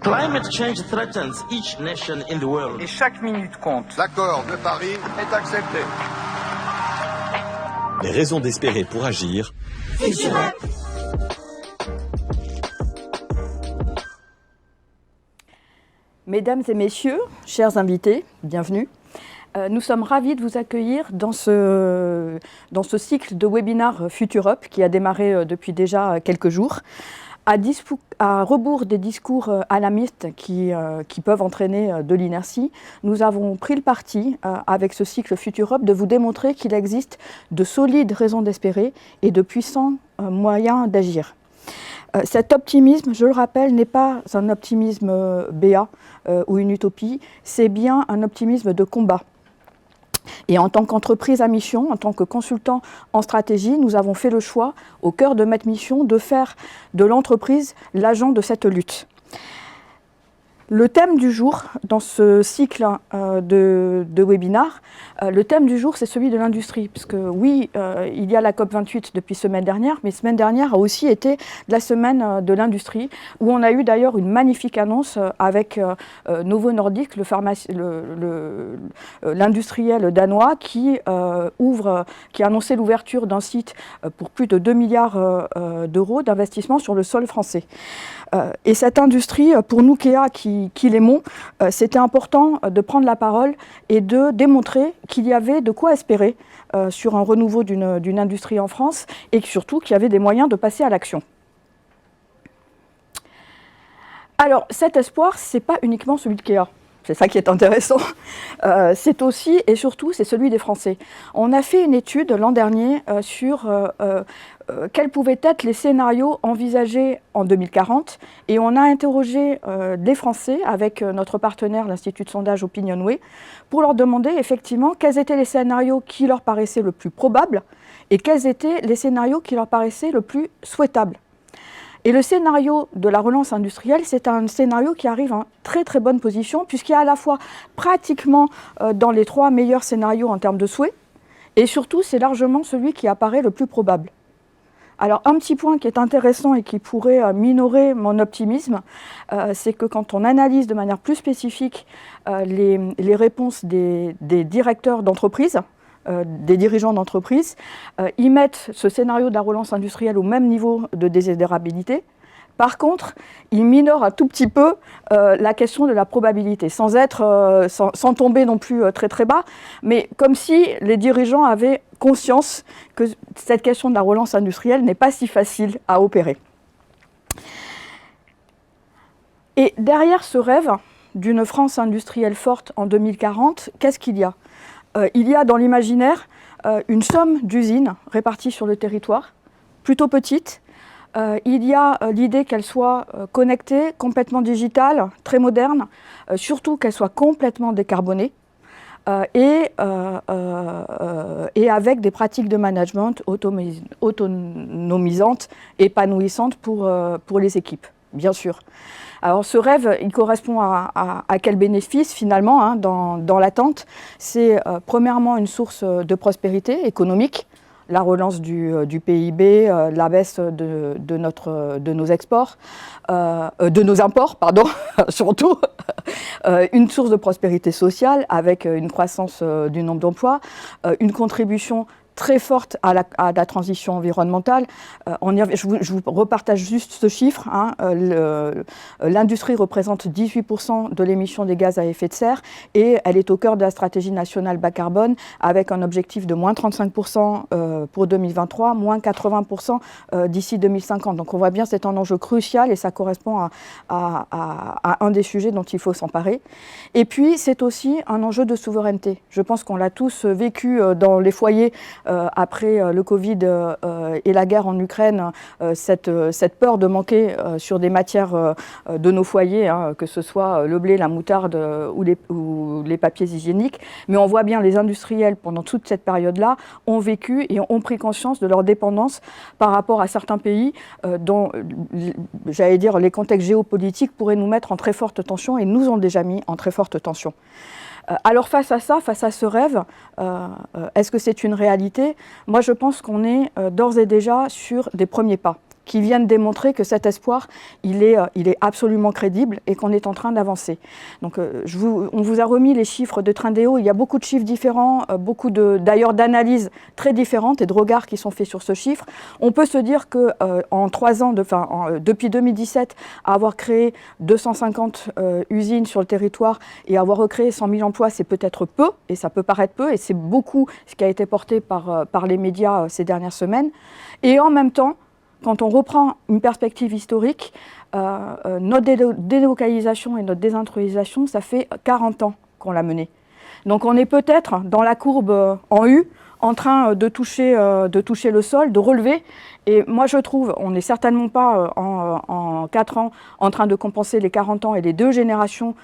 Climate change threatens each nation in the world. Et chaque minute compte. L'accord de Paris est accepté. Les raisons d'espérer pour agir. Mesdames et messieurs, chers invités, bienvenue. Nous sommes ravis de vous accueillir dans ce cycle de webinaires Futurope qui a démarré depuis déjà quelques jours. À rebours des discours alarmistes qui peuvent entraîner de l'inertie, nous avons pris le parti, avec ce cycle Futurope, de vous démontrer qu'il existe de solides raisons d'espérer et de puissants moyens d'agir. Cet optimisme, je le rappelle, n'est pas un optimisme béat ou une utopie, c'est bien un optimisme de combat. Et en tant qu'entreprise à mission, en tant que consultant en stratégie, nous avons fait le choix, au cœur de notre mission, de faire de l'entreprise l'agent de cette lutte. Le thème du jour, dans ce cycle de webinaires, le thème du jour, c'est celui de l'industrie. Parce que oui, il y a la COP28 depuis semaine dernière, mais semaine dernière a aussi été la semaine de l'industrie, où on a eu d'ailleurs une magnifique annonce avec Novo Nordisk, l'industriel danois, qui a annoncé l'ouverture d'un site pour plus de 2 milliards d'euros d'investissement sur le sol français. Et cette industrie, pour nous, Kea, qui l'aimons, c'était important de prendre la parole et de démontrer qu'il y avait de quoi espérer sur un renouveau d'une industrie en France et surtout qu'il y avait des moyens de passer à l'action. Alors, cet espoir, ce n'est pas uniquement celui de Kea. C'est ça qui est intéressant. C'est aussi et surtout, c'est celui des Français. On a fait une étude l'an dernier sur quels pouvaient être les scénarios envisagés en 2040 et on a interrogé des Français avec notre partenaire, l'Institut de sondage Opinionway, pour leur demander effectivement quels étaient les scénarios qui leur paraissaient le plus probables et quels étaient les scénarios qui leur paraissaient le plus souhaitables. Et le scénario de la relance industrielle, c'est un scénario qui arrive en très très bonne position puisqu'il est à la fois pratiquement dans les 3 meilleurs scénarios en termes de souhaits et surtout c'est largement celui qui apparaît le plus probable. Alors un petit point qui est intéressant et qui pourrait minorer mon optimisme, c'est que quand on analyse de manière plus spécifique les réponses des directeurs d'entreprise, des dirigeants d'entreprise, ils mettent ce scénario de la relance industrielle au même niveau de désirabilité. Par contre, ils minorent un tout petit peu la question de la probabilité, sans tomber non plus très très bas, mais comme si les dirigeants avaient conscience que cette question de la relance industrielle n'est pas si facile à opérer. Et derrière ce rêve d'une France industrielle forte en 2040, qu'est-ce qu'il y a ? Il y a dans l'imaginaire une somme d'usines réparties sur le territoire, plutôt petites. Il y a l'idée qu'elles soient connectées, complètement digitales, très modernes, surtout qu'elles soient complètement décarbonées et avec des pratiques de management autonomisantes, épanouissantes pour les équipes, bien sûr. Alors ce rêve, il correspond à quel bénéfice finalement dans l'attente? C'est premièrement une source de prospérité économique, la relance du PIB, la baisse de nos exports, de nos imports, pardon, surtout, une source de prospérité sociale avec une croissance du nombre d'emplois, une contribution très forte à la transition environnementale. Je vous repartage juste ce chiffre. L'industrie représente 18% de l'émission des gaz à effet de serre et elle est au cœur de la stratégie nationale bas carbone avec un objectif de moins 35% pour 2023, moins 80% d'ici 2050. Donc on voit bien c'est un enjeu crucial et ça correspond à un des sujets dont il faut s'emparer. Et puis c'est aussi un enjeu de souveraineté. Je pense qu'on l'a tous vécu dans les foyers après le Covid et la guerre en Ukraine, cette peur de manquer sur des matières de nos foyers, que ce soit le blé, la moutarde ou les papiers hygiéniques. Mais on voit bien les industriels, pendant toute cette période-là, ont vécu et ont pris conscience de leur dépendance par rapport à certains pays dont, j'allais dire, les contextes géopolitiques pourraient nous mettre en très forte tension et nous ont déjà mis en très forte tension. Alors face à ça, face à ce rêve, est-ce que c'est une réalité? Moi je pense qu'on est d'ores et déjà sur des premiers pas qui viennent démontrer que cet espoir, il est absolument crédible et qu'on est en train d'avancer. Donc on vous a remis les chiffres de Trindéo. Il y a beaucoup de chiffres différents, beaucoup d'ailleurs d'analyses très différentes et de regards qui sont faits sur ce chiffre. On peut se dire que en 3 ans, depuis 2017, avoir créé 250 usines sur le territoire et avoir recréé 100 000 emplois, c'est peut-être peu, et ça peut paraître peu, et c'est beaucoup ce qui a été porté par les médias ces dernières semaines. Et en même temps, quand on reprend une perspective historique, notre délocalisation et notre désindustrialisation, ça fait 40 ans qu'on l'a menée. Donc on est peut-être dans la courbe en U, en train de toucher le sol, de relever. Et moi je trouve, on n'est certainement pas en 4 ans en train de compenser les 40 ans et les 2 générations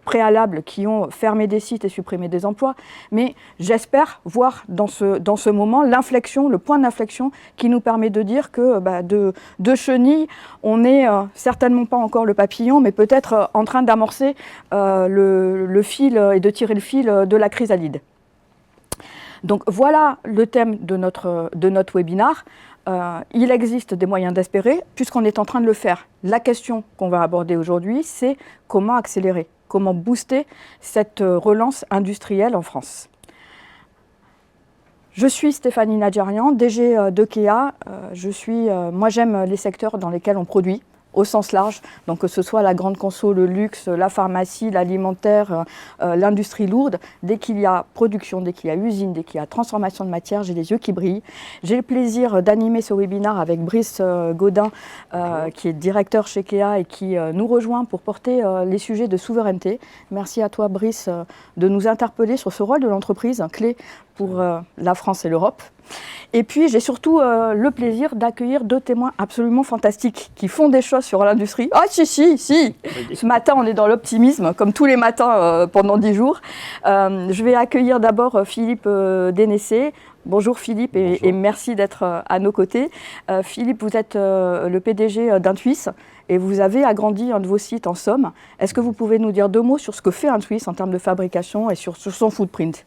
préalables qui ont fermé des sites et supprimé des emplois. Mais j'espère voir dans ce moment l'inflexion, le point d'inflexion qui nous permet de dire que de chenille, on n'est certainement pas encore le papillon, mais peut-être en train d'amorcer le fil et de tirer le fil de la chrysalide. Donc voilà le thème de notre webinar. Il existe des moyens d'espérer, puisqu'on est en train de le faire. La question qu'on va aborder aujourd'hui, c'est comment accélérer, comment booster cette relance industrielle en France. Je suis Stéphanie Nadjarian, DG d'EKEA. Moi j'aime les secteurs dans lesquels on produit, au sens large, donc que ce soit la grande conso, le luxe, la pharmacie, l'alimentaire, l'industrie lourde. Dès qu'il y a production, dès qu'il y a usine, dès qu'il y a transformation de matière, j'ai les yeux qui brillent. J'ai le plaisir d'animer ce webinaire avec Brice Gaudin, qui est directeur chez EKEA et qui nous rejoint pour porter les sujets de souveraineté. Merci à toi, Brice, de nous interpeller sur ce rôle de l'entreprise, clé pour la France et l'Europe. Et puis, j'ai surtout le plaisir d'accueillir 2 témoins absolument fantastiques qui font des choses sur l'industrie. Ah, si. Ce matin, on est dans l'optimisme, comme tous les matins pendant 10 jours. Je vais accueillir d'abord Philippe Dénessé. Bonjour Philippe et merci d'être à nos côtés. Philippe, vous êtes le PDG d'Intuis et vous avez agrandi un de vos sites en Somme. Est-ce que vous pouvez nous dire 2 mots sur ce que fait Intuis en termes de fabrication et sur son footprint ?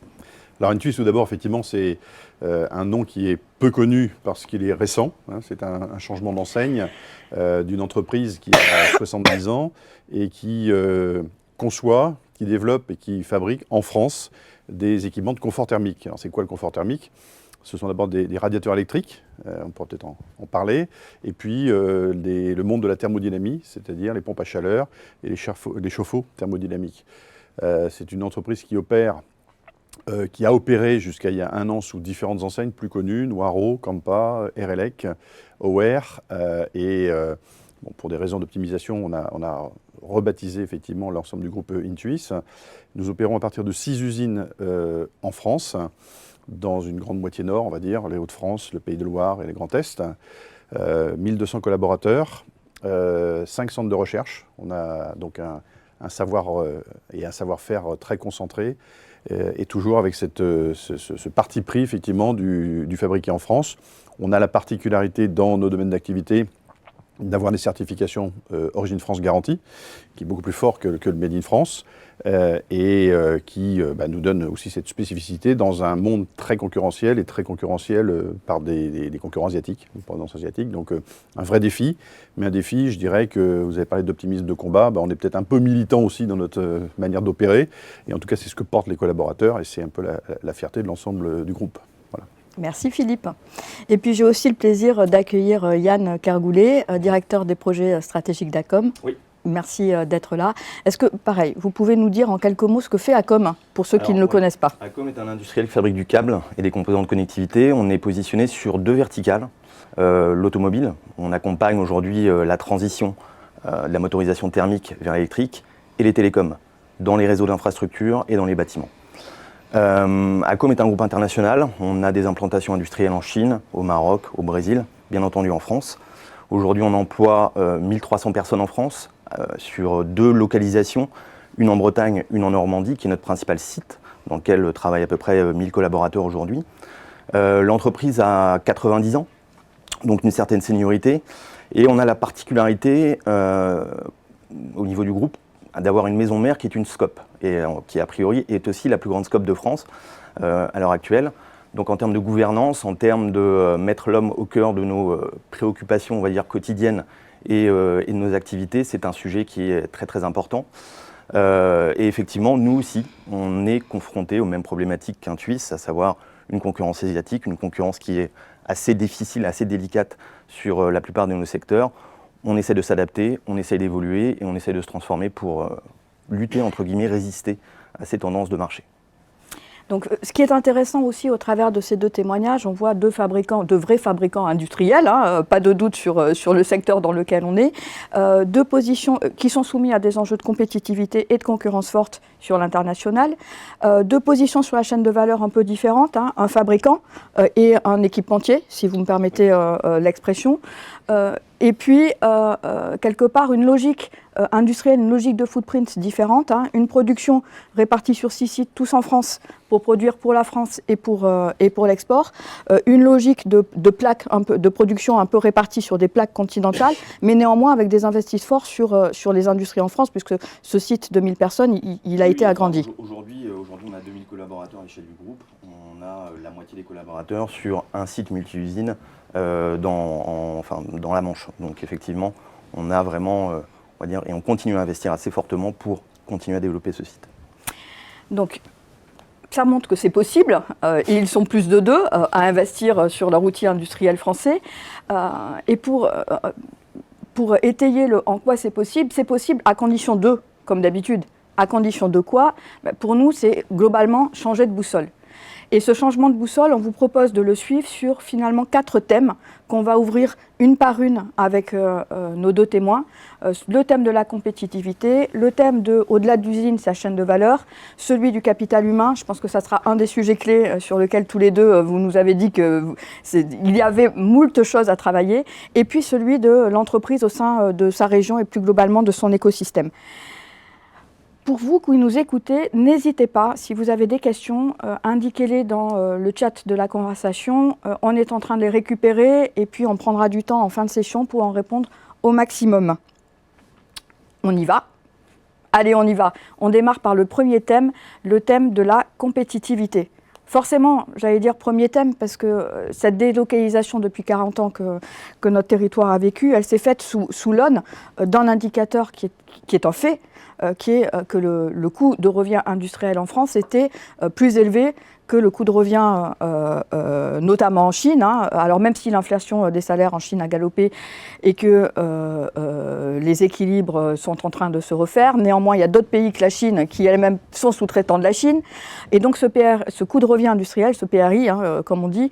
Alors Intuis, tout d'abord, effectivement, c'est un nom qui est peu connu parce qu'il est récent. Hein, c'est un changement d'enseigne d'une entreprise qui a 70 ans et qui conçoit, qui développe et qui fabrique en France des équipements de confort thermique. Alors c'est quoi le confort thermique ? Ce sont d'abord des radiateurs électriques, on pourra peut-être en parler, et puis le monde de la thermodynamie, c'est-à-dire les pompes à chaleur et les chauffe-eau thermodynamiques. C'est une entreprise qui a opéré jusqu'à il y a 1 an sous différentes enseignes plus connues, Noiro, Campa, Erelec, Auer, pour des raisons d'optimisation, on a rebaptisé effectivement l'ensemble du groupe Intuis. Nous opérons à partir de 6 usines en France, dans une grande moitié nord, on va dire, les Hauts-de-France, le Pays de Loire et le Grand Est. 1200 collaborateurs, 5 centres de recherche. On a donc un savoir et un savoir-faire très concentré. Et toujours avec ce parti pris effectivement du fabriqué en France. On a la particularité dans nos domaines d'activité d'avoir des certifications Origine France Garantie, qui est beaucoup plus fort que le Made in France, qui nous donne aussi cette spécificité dans un monde très concurrentiel par des concurrents asiatiques, une tendance asiatique. Donc un vrai défi, mais un défi, je dirais que vous avez parlé d'optimisme de combat, on est peut-être un peu militant aussi dans notre manière d'opérer, et en tout cas c'est ce que portent les collaborateurs, et c'est un peu la fierté de l'ensemble du groupe. Voilà. Merci Philippe. Et puis j'ai aussi le plaisir d'accueillir Yann Kergoulet, directeur des projets stratégiques d'Acom. Oui. Merci d'être là. Est-ce que, pareil, vous pouvez nous dire en quelques mots ce que fait Acom, pour ceux qui ne le connaissent pas ? Acom est un industriel qui fabrique du câble et des composants de connectivité. On est positionné sur 2 verticales. L'automobile, on accompagne aujourd'hui la transition de la motorisation thermique vers l'électrique, et les télécoms, dans les réseaux d'infrastructures et dans les bâtiments. Acom est un groupe international. On a des implantations industrielles en Chine, au Maroc, au Brésil, bien entendu en France. Aujourd'hui, on emploie 1300 personnes en France, sur 2 localisations, une en Bretagne, une en Normandie, qui est notre principal site, dans lequel travaillent à peu près 1000 collaborateurs aujourd'hui. L'entreprise a 90 ans, donc une certaine seniorité, et on a la particularité, au niveau du groupe, d'avoir une maison mère qui est une SCOP, et qui a priori est aussi la plus grande SCOP de France à l'heure actuelle. Donc en termes de gouvernance, en termes de mettre l'homme au cœur de nos préoccupations, on va dire, quotidiennes et de nos activités, c'est un sujet qui est très très important. Et effectivement, nous aussi, on est confrontés aux mêmes problématiques qu'un Suisse, à savoir une concurrence asiatique, une concurrence qui est assez difficile, assez délicate sur la plupart de nos secteurs. On essaie de s'adapter, on essaie d'évoluer et on essaie de se transformer pour lutter, entre guillemets, résister à ces tendances de marché. Donc, ce qui est intéressant aussi au travers de ces deux témoignages, on voit deux fabricants, de vrais fabricants industriels, pas de doute sur le secteur dans lequel on est, deux positions qui sont soumises à des enjeux de compétitivité et de concurrence forte sur l'international, deux positions sur la chaîne de valeur un peu différentes, un fabricant et un équipementier, si vous me permettez l'expression, et puis quelque part une logique industrielle, une logique de footprint différente, une production répartie sur 6 sites, tous en France, pour produire pour la France et pour l'export, une logique de plaques, de production un peu répartie sur des plaques continentales, mais néanmoins avec des investissements forts sur les industries en France, puisque ce site de 1000 personnes, il a été agrandi. Aujourd'hui, on a 2000 collaborateurs à l'échelle du groupe. On a la moitié des collaborateurs sur un site multi-usine dans la Manche. Donc effectivement, on a vraiment, on va dire, et on continue à investir assez fortement pour continuer à développer ce site. Donc, ça montre que c'est possible, et ils sont plus de deux à investir sur leur outil industriel français. Et pour étayer en quoi c'est possible à condition de, comme d'habitude, à condition de quoi? Pour nous, c'est globalement changer de boussole. Et ce changement de boussole, on vous propose de le suivre sur finalement 4 thèmes qu'on va ouvrir une par une avec nos deux témoins. Le thème de la compétitivité, le thème de, au-delà de l'usine, sa chaîne de valeur, celui du capital humain. Je pense que ça sera un des sujets clés sur lequel tous les deux, vous nous avez dit qu'il y avait moult choses à travailler. Et puis celui de l'entreprise au sein de sa région et plus globalement de son écosystème. Pour vous qui nous écoutez, n'hésitez pas, si vous avez des questions, indiquez-les dans le chat de la conversation. On est en train de les récupérer et puis on prendra du temps en fin de session pour en répondre au maximum. On y va. Allez, on y va. On démarre par le premier thème, le thème de la compétitivité. Forcément, j'allais dire premier thème, parce que cette délocalisation depuis 40 ans que notre territoire a vécu, elle s'est faite sous l'aune d'un indicateur qui est un fait, qui est que le coût de revient industriel en France était plus élevé que le coût de revient, notamment en Chine. Alors même si l'inflation des salaires en Chine a galopé et que les équilibres sont en train de se refaire, néanmoins il y a d'autres pays que la Chine qui elles-mêmes sont sous-traitants de la Chine. Et donc ce coût de revient industriel, ce PRI, comme on dit,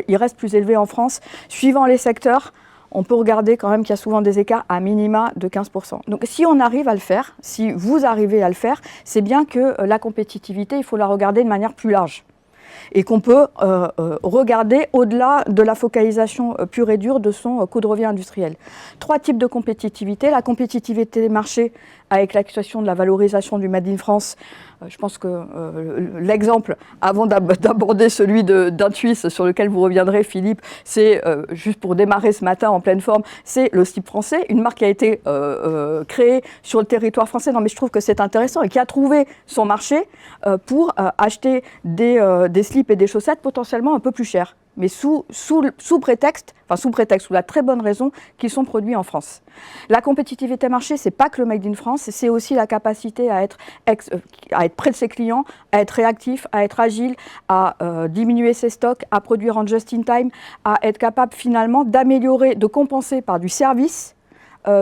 il reste plus élevé en France. Suivant les secteurs, on peut regarder quand même qu'il y a souvent des écarts à minima de 15%. Donc si on arrive à le faire, si vous arrivez à le faire, c'est bien que la compétitivité, il faut la regarder de manière plus large. Et qu'on peut regarder au-delà de la focalisation pure et dure de son coût de revient industriel. 3 types de compétitivité. La compétitivité des marchés avec l'actuation de la valorisation du Made in France. Je pense que l'exemple, avant d'aborder celui d'un Suisse sur lequel vous reviendrez, Philippe, c'est, juste pour démarrer ce matin en pleine forme, c'est le slip français, une marque qui a été créée sur le territoire français. Non mais je trouve que c'est intéressant et qui a trouvé son marché pour acheter des slips et des chaussettes potentiellement un peu plus chers, mais sous prétexte, sous la très bonne raison qu'ils sont produits en France. La compétitivité marché, c'est pas que le Made in France, c'est aussi la capacité à être près de ses clients, à être réactif, à être agile, à diminuer ses stocks, à produire en just-in-time, à être capable finalement d'améliorer, de compenser par du service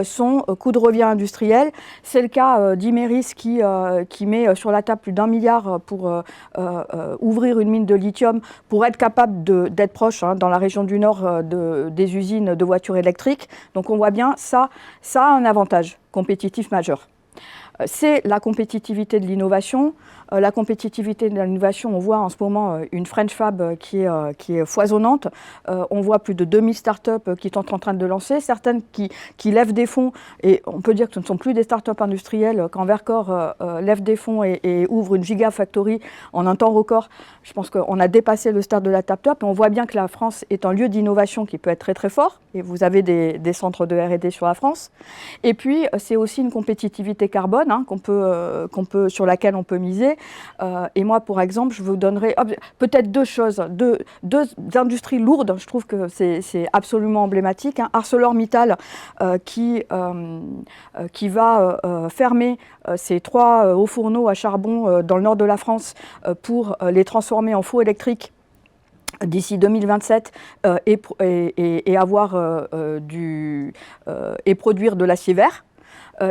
son coût de revient industriel. C'est le cas d'Imerys qui met sur la table plus d'1 milliard pour ouvrir une mine de lithium pour être capable d'être proche dans la région du Nord des usines de voitures électriques. Donc on voit bien, ça a un avantage compétitif majeur. C'est la compétitivité de l'innovation. La compétitivité de l'innovation, on voit en ce moment une French Fab qui est foisonnante. On voit plus de 2000 startups qui sont en train de lancer, certaines qui lèvent des fonds. Et on peut dire que ce ne sont plus des startups industrielles. Quand Vercor lève des fonds et ouvre une gigafactory en un temps record, je pense qu'on a dépassé le stade de la tap-top. Et on voit bien que la France est un lieu d'innovation qui peut être très très fort. Et vous avez des centres de R&D sur la France. Et puis, c'est aussi une compétitivité carbone sur laquelle on peut miser. Et moi, pour exemple, je vous donnerai peut-être deux choses, deux industries lourdes. Je trouve que c'est absolument emblématique. ArcelorMittal qui va fermer ces 3 hauts fourneaux à charbon dans le nord de la France pour les transformer en fours électriques d'ici 2027 et produire de l'acier vert.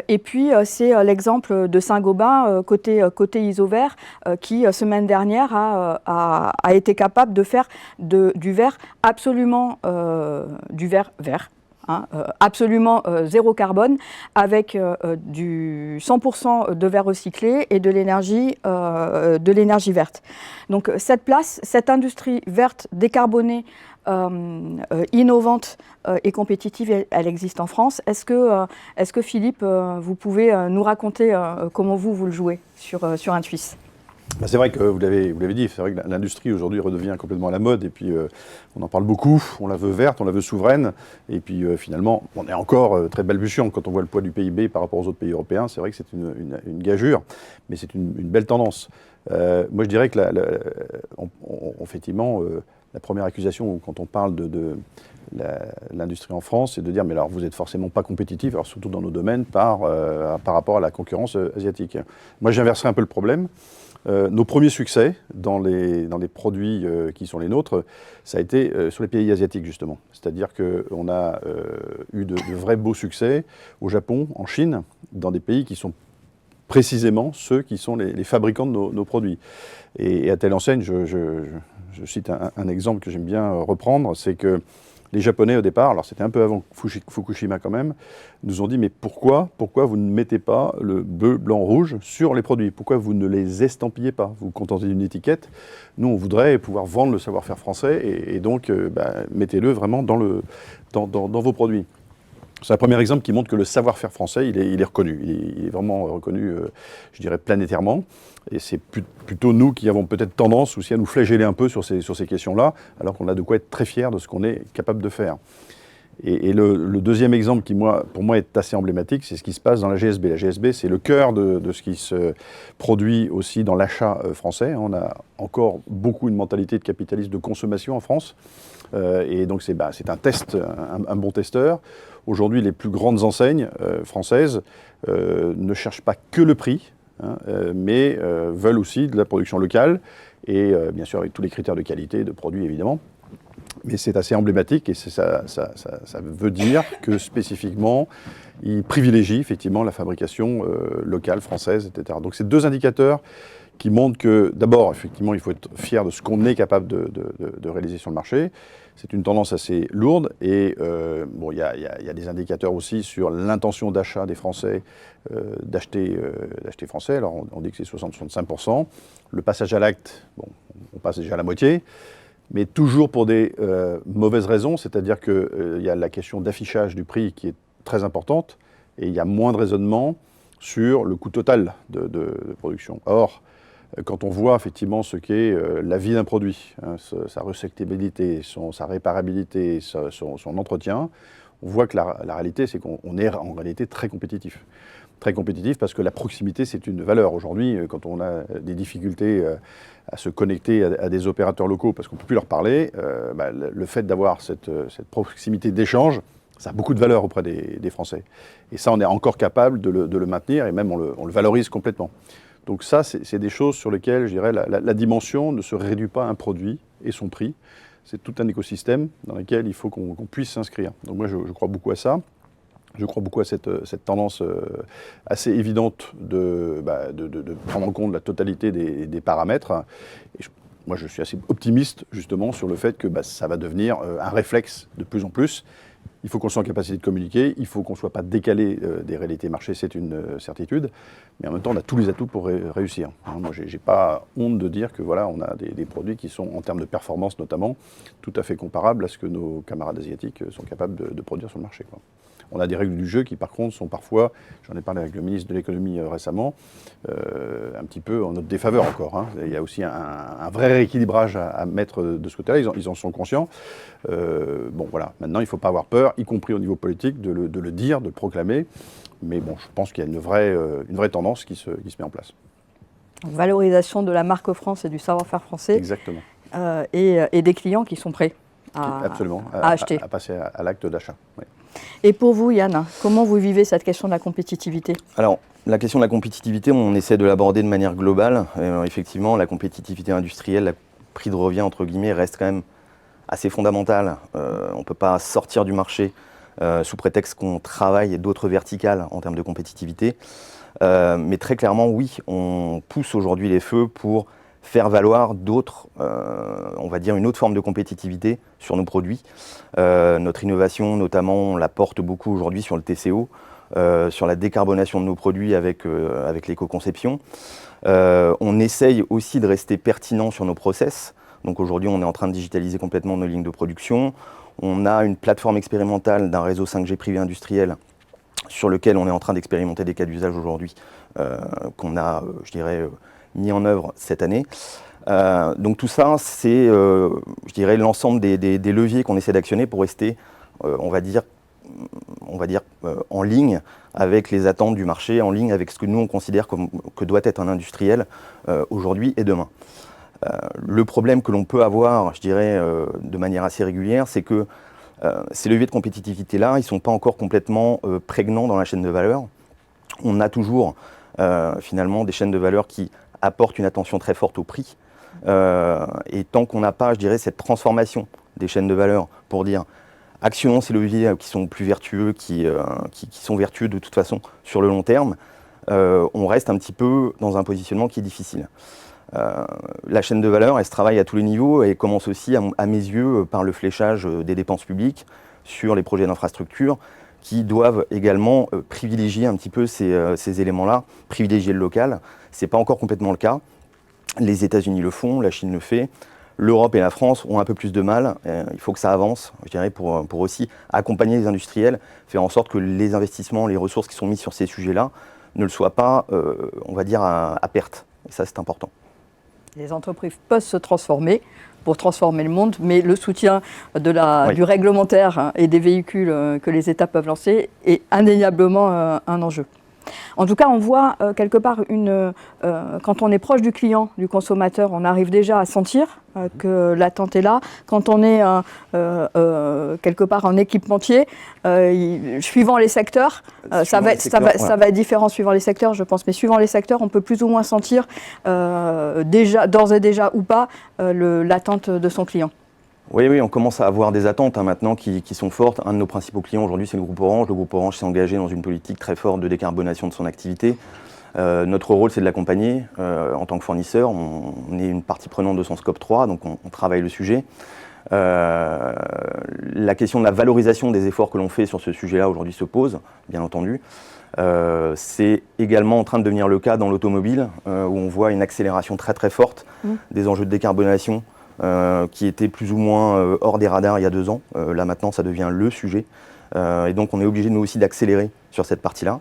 Et puis, c'est l'exemple de Saint-Gobain, côté Isover, qui, semaine dernière, a été capable de faire du verre absolument du verre vert. Absolument zéro carbone, avec du 100% de verre recyclé et de l'énergie verte. Donc cette industrie verte, décarbonée, innovante et compétitive, elle existe en France. Est-ce que Philippe, vous pouvez nous raconter comment vous le jouez sur un Suisse ? C'est vrai que vous l'avez dit, c'est vrai que l'industrie aujourd'hui redevient complètement à la mode et puis on en parle beaucoup, on la veut verte, on la veut souveraine et puis finalement on est encore très balbutiant quand on voit le poids du PIB par rapport aux autres pays européens, c'est vrai que c'est une gageure, mais c'est une belle tendance. Moi je dirais que effectivement la première accusation quand on parle de l'industrie en France, c'est de dire mais alors vous n'êtes forcément pas compétitif, alors surtout dans nos domaines par rapport à la concurrence asiatique. Moi j'inverserai un peu le problème. Nos premiers succès dans les produits qui sont les nôtres, ça a été sur les pays asiatiques justement. C'est-à-dire qu'on a eu de vrais beaux succès au Japon, en Chine, dans des pays qui sont précisément ceux qui sont les fabricants de nos produits. Et à telle enseigne, je cite un exemple que j'aime bien reprendre, c'est que les Japonais, au départ, alors c'était un peu avant Fukushima quand même, nous ont dit mais pourquoi vous ne mettez pas le bleu, blanc, rouge sur les produits? Pourquoi vous ne les estampillez pas? Vous vous contentez d'une étiquette. Nous, on voudrait pouvoir vendre le savoir-faire français et donc mettez-le vraiment dans vos produits. C'est un premier exemple qui montre que le savoir-faire français, il est reconnu. Il est vraiment reconnu, je dirais, planétairement. Et c'est plutôt nous qui avons peut-être tendance aussi à nous flageller un peu sur ces questions-là, alors qu'on a de quoi être très fiers de ce qu'on est capable de faire. Et le deuxième exemple qui, pour moi, est assez emblématique, c'est ce qui se passe dans la GSB. La GSB, c'est le cœur de ce qui se produit aussi dans l'achat français. On a encore beaucoup une mentalité de capitaliste de consommation en France. Et donc, c'est un test, un bon testeur. Aujourd'hui, les plus grandes enseignes françaises ne cherchent pas que le prix, mais veulent aussi de la production locale et bien sûr avec tous les critères de qualité de produits évidemment. Mais c'est assez emblématique et ça veut dire que spécifiquement, ils privilégient effectivement la fabrication locale, française, etc. Donc c'est deux indicateurs qui montrent que d'abord, effectivement, il faut être fier de ce qu'on est capable de réaliser sur le marché. C'est une tendance assez lourde et il y a des indicateurs aussi sur l'intention d'achat des Français, d'acheter français. Alors on dit que c'est 60-65%. Le passage à l'acte, on passe déjà à la moitié, mais toujours pour des mauvaises raisons, c'est-à-dire qu'il y a la question d'affichage du prix qui est très importante et il y a moins de raisonnement sur le coût total de production. Or, quand on voit effectivement ce qu'est la vie d'un produit, sa recyclabilité, sa réparabilité, son entretien, on voit que la réalité, c'est qu'on est en réalité très compétitif. Très compétitif parce que la proximité, c'est une valeur. Aujourd'hui, quand on a des difficultés à se connecter à des opérateurs locaux parce qu'on ne peut plus leur parler, le fait d'avoir cette proximité d'échange, ça a beaucoup de valeur auprès des Français. Et ça, on est encore capable de le maintenir et même on le valorise complètement. Donc ça, c'est des choses sur lesquelles, je dirais, la dimension ne se réduit pas à un produit et son prix. C'est tout un écosystème dans lequel il faut qu'on puisse s'inscrire. Donc moi, je crois beaucoup à ça. Je crois beaucoup à cette tendance assez évidente de prendre en compte la totalité des paramètres. Et moi, je suis assez optimiste, justement, sur le fait que ça va devenir un réflexe de plus en plus. Il faut qu'on soit en capacité de communiquer, il faut qu'on ne soit pas décalé des réalités marché, c'est une certitude. Mais en même temps, on a tous les atouts pour réussir. Moi, je n'ai pas honte de dire que voilà, on a des produits qui sont, en termes de performance notamment, tout à fait comparables à ce que nos camarades asiatiques sont capables de produire sur le marché, quoi. On a des règles du jeu qui, par contre, sont parfois, j'en ai parlé avec le ministre de l'économie récemment, un petit peu en notre défaveur encore. Il y a aussi un vrai rééquilibrage à mettre de ce côté-là, ils en sont conscients. Voilà, maintenant, il ne faut pas avoir peur, y compris au niveau politique, de le dire, de le proclamer, Mais bon, je pense qu'il y a une vraie tendance qui se met en place. Valorisation de la marque France et du savoir-faire français. Exactement. Et des clients qui sont prêts à acheter. À passer à l'acte d'achat. Oui. Et pour vous, Yann, comment vous vivez cette question de la compétitivité? Alors, la question de la compétitivité, on essaie de l'aborder de manière globale. Effectivement, la compétitivité industrielle, le prix de revient, entre guillemets, reste quand même assez fondamental. On ne peut pas sortir du marché sous prétexte qu'on travaille d'autres verticales en termes de compétitivité. Mais très clairement, oui, on pousse aujourd'hui les feux pour faire valoir d'autres, on va dire une autre forme de compétitivité sur nos produits. Notre innovation, notamment, on la porte beaucoup aujourd'hui sur le TCO, sur la décarbonation de nos produits avec l'éco-conception. On essaye aussi de rester pertinent sur nos process. Donc aujourd'hui, on est en train de digitaliser complètement nos lignes de production. On a une plateforme expérimentale d'un réseau 5G privé industriel sur lequel on est en train d'expérimenter des cas d'usage aujourd'hui qu'on a, je dirais, mis en œuvre cette année. Donc tout ça, c'est, je dirais, l'ensemble des leviers qu'on essaie d'actionner pour rester, on va dire, en ligne avec les attentes du marché, en ligne avec ce que nous, on considère que doit être un industriel aujourd'hui et demain. Le problème que l'on peut avoir, je dirais, de manière assez régulière, c'est que ces leviers de compétitivité-là, ils ne sont pas encore complètement prégnants dans la chaîne de valeur. On a toujours, finalement, des chaînes de valeur qui apportent une attention très forte au prix. Et tant qu'on n'a pas, je dirais, cette transformation des chaînes de valeur pour dire actionnons ces leviers qui sont plus vertueux, qui sont vertueux de toute façon sur le long terme, on reste un petit peu dans un positionnement qui est difficile. La chaîne de valeur, elle se travaille à tous les niveaux et commence aussi, à mes yeux, par le fléchage des dépenses publiques sur les projets d'infrastructure qui doivent également privilégier un petit peu ces éléments-là, privilégier le local. Ce n'est pas encore complètement le cas. Les États-Unis le font, la Chine le fait. L'Europe et la France ont un peu plus de mal. Il faut que ça avance, je dirais, pour aussi accompagner les industriels, faire en sorte que les investissements, les ressources qui sont mises sur ces sujets-là ne le soient pas, on va dire, à perte. Et ça, c'est important. Les entreprises peuvent se transformer pour transformer le monde, mais le soutien du réglementaire et des véhicules que les États peuvent lancer est indéniablement un enjeu. En tout cas, on voit quelque part, quand on est proche du client, du consommateur, on arrive déjà à sentir que l'attente est là. Quand on est quelque part en équipementier, suivant les secteurs, ça va être différent suivant les secteurs, je pense, mais suivant les secteurs, on peut plus ou moins sentir d'ores et déjà ou pas l'attente de son client. Oui, on commence à avoir des attentes maintenant qui sont fortes. Un de nos principaux clients aujourd'hui, c'est le groupe Orange. Le groupe Orange s'est engagé dans une politique très forte de décarbonation de son activité. Notre rôle, c'est de l'accompagner en tant que fournisseur. On est une partie prenante de son scope 3, donc on travaille le sujet. La question de la valorisation des efforts que l'on fait sur ce sujet-là aujourd'hui se pose, bien entendu. C'est également en train de devenir le cas dans l'automobile, où on voit une accélération très très forte des enjeux de décarbonation, qui était plus ou moins hors des radars il y a 2 ans. Là maintenant, ça devient le sujet. Et donc on est obligé nous aussi d'accélérer sur cette partie-là.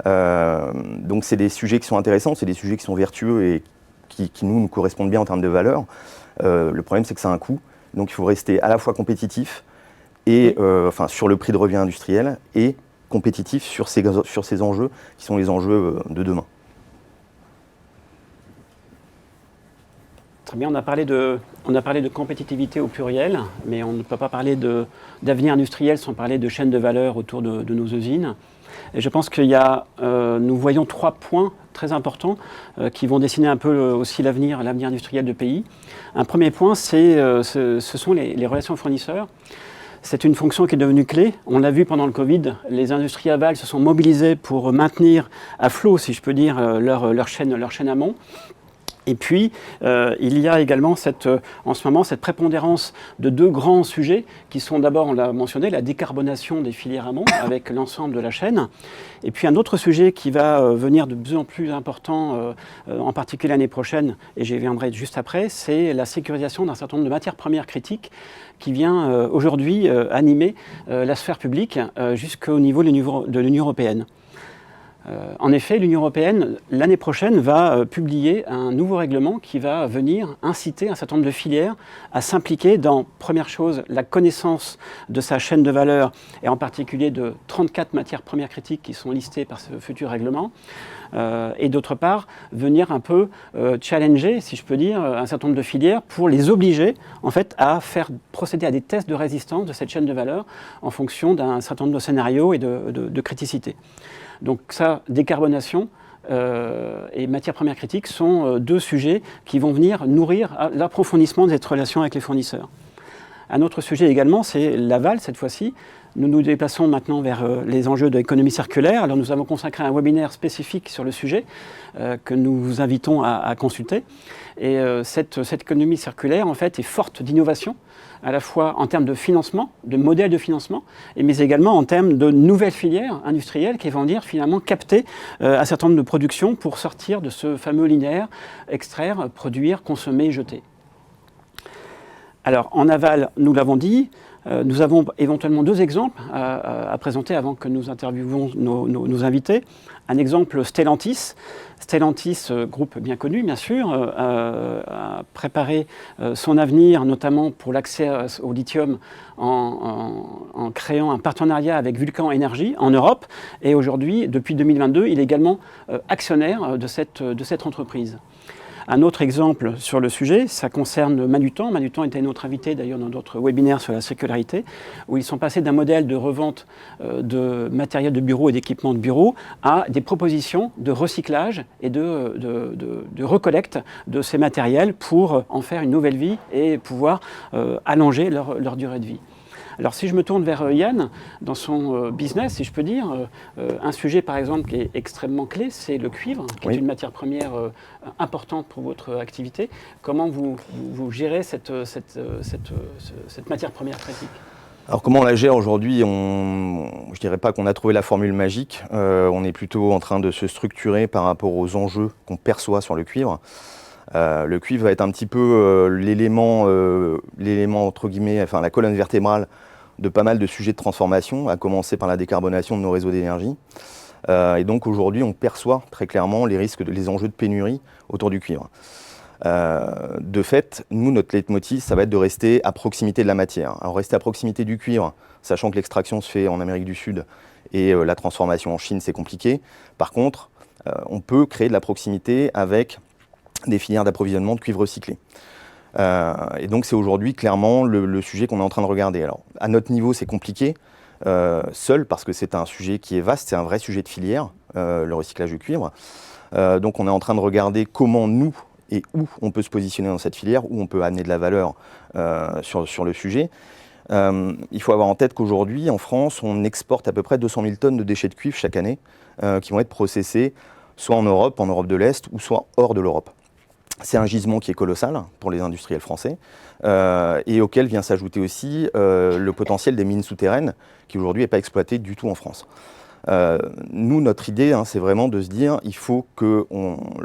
Donc c'est des sujets qui sont intéressants, c'est des sujets qui sont vertueux et qui nous correspondent bien en termes de valeur. Le problème, c'est que ça a un coût. Donc il faut rester à la fois compétitif et, sur le prix de revient industriel et compétitif sur ces enjeux qui sont les enjeux de demain. Très bien, on a parlé de compétitivité au pluriel, mais on ne peut pas parler d'avenir industriel sans parler de chaîne de valeur autour de nos usines. Et je pense qu'il y a, nous voyons 3 points très importants qui vont dessiner un peu aussi l'avenir industriel du pays. Un premier point, ce sont les relations fournisseurs. C'est une fonction qui est devenue clé. On l'a vu pendant le Covid, les industries aval se sont mobilisées pour maintenir à flot, si je peux dire, leur chaîne amont. Et puis, il y a également en ce moment cette prépondérance de 2 grands sujets qui sont d'abord, on l'a mentionné, la décarbonation des filières amont avec l'ensemble de la chaîne. Et puis un autre sujet qui va venir de plus en plus important, en particulier l'année prochaine, et j'y viendrai juste après, c'est la sécurisation d'un certain nombre de matières premières critiques qui vient aujourd'hui animer la sphère publique jusqu'au niveau de l'Union européenne. En effet, l'Union européenne, l'année prochaine, va publier un nouveau règlement qui va venir inciter un certain nombre de filières à s'impliquer dans, première chose, la connaissance de sa chaîne de valeur, et en particulier de 34 matières premières critiques qui sont listées par ce futur règlement, et d'autre part, venir un peu challenger, si je peux dire, un certain nombre de filières pour les obliger, en fait, à faire procéder à des tests de résistance de cette chaîne de valeur en fonction d'un certain nombre de scénarios et de criticité. Donc ça, décarbonation et matières premières critiques sont deux sujets qui vont venir nourrir l'approfondissement de cette relation avec les fournisseurs. Un autre sujet également, c'est l'aval cette fois-ci. Nous nous déplaçons maintenant vers les enjeux de l'économie circulaire. Alors nous avons consacré un webinaire spécifique sur le sujet que nous vous invitons à consulter. Et cette économie circulaire, en fait, est forte d'innovation, à la fois en termes de financement, de modèles de financement, mais également en termes de nouvelles filières industrielles qui vont venir finalement capter un certain nombre de productions pour sortir de ce fameux linéaire, extraire, produire, consommer, jeter. Alors en aval, nous l'avons dit, nous avons éventuellement deux exemples à présenter avant que nous interviewions nos invités. Un exemple, Stellantis. Stellantis, groupe bien connu, bien sûr, a préparé son avenir, notamment pour l'accès au lithium, en créant un partenariat avec Vulcan Energy en Europe. Et aujourd'hui, depuis 2022, il est également actionnaire de cette entreprise. Un autre exemple sur le sujet, ça concerne Manutan. Manutan était notre invité d'ailleurs dans notre webinaire sur la circularité, où ils sont passés d'un modèle de revente de matériel de bureau et d'équipements de bureau à des propositions de recyclage et de recollecte de ces matériels pour en faire une nouvelle vie et pouvoir allonger leur durée de vie. Alors si je me tourne vers Yann, dans son business, si je peux dire, un sujet par exemple qui est extrêmement clé, c'est le cuivre, qui est une matière première importante pour votre activité. Comment vous gérez cette matière première critique ? Alors comment on la gère aujourd'hui? Je ne dirais pas qu'on a trouvé la formule magique, on est plutôt en train de se structurer par rapport aux enjeux qu'on perçoit sur le cuivre. Le cuivre va être un petit peu l'élément entre guillemets, enfin la colonne vertébrale de pas mal de sujets de transformation, à commencer par la décarbonation de nos réseaux d'énergie. Et donc aujourd'hui, on perçoit très clairement les risques, les enjeux de pénurie autour du cuivre. De fait, nous, notre leitmotiv, ça va être de rester à proximité de la matière. Alors rester à proximité du cuivre, sachant que l'extraction se fait en Amérique du Sud et la transformation en Chine, c'est compliqué. Par contre, on peut créer de la proximité avec des filières d'approvisionnement de cuivre recyclé. Et donc c'est aujourd'hui clairement le sujet qu'on est en train de regarder. Alors à notre niveau c'est compliqué, seul parce que c'est un sujet qui est vaste, c'est un vrai sujet de filière, le recyclage du cuivre. Donc on est en train de regarder comment nous et où on peut se positionner dans cette filière, où on peut amener de la valeur sur le sujet. Il faut avoir en tête qu'aujourd'hui en France on exporte à peu près 200 000 tonnes de déchets de cuivre chaque année qui vont être processés soit en Europe de l'Est ou soit hors de l'Europe. C'est un gisement qui est colossal pour les industriels français et auquel vient s'ajouter aussi le potentiel des mines souterraines qui aujourd'hui n'est pas exploité du tout en France. Nous, notre idée, c'est vraiment de se dire il faut que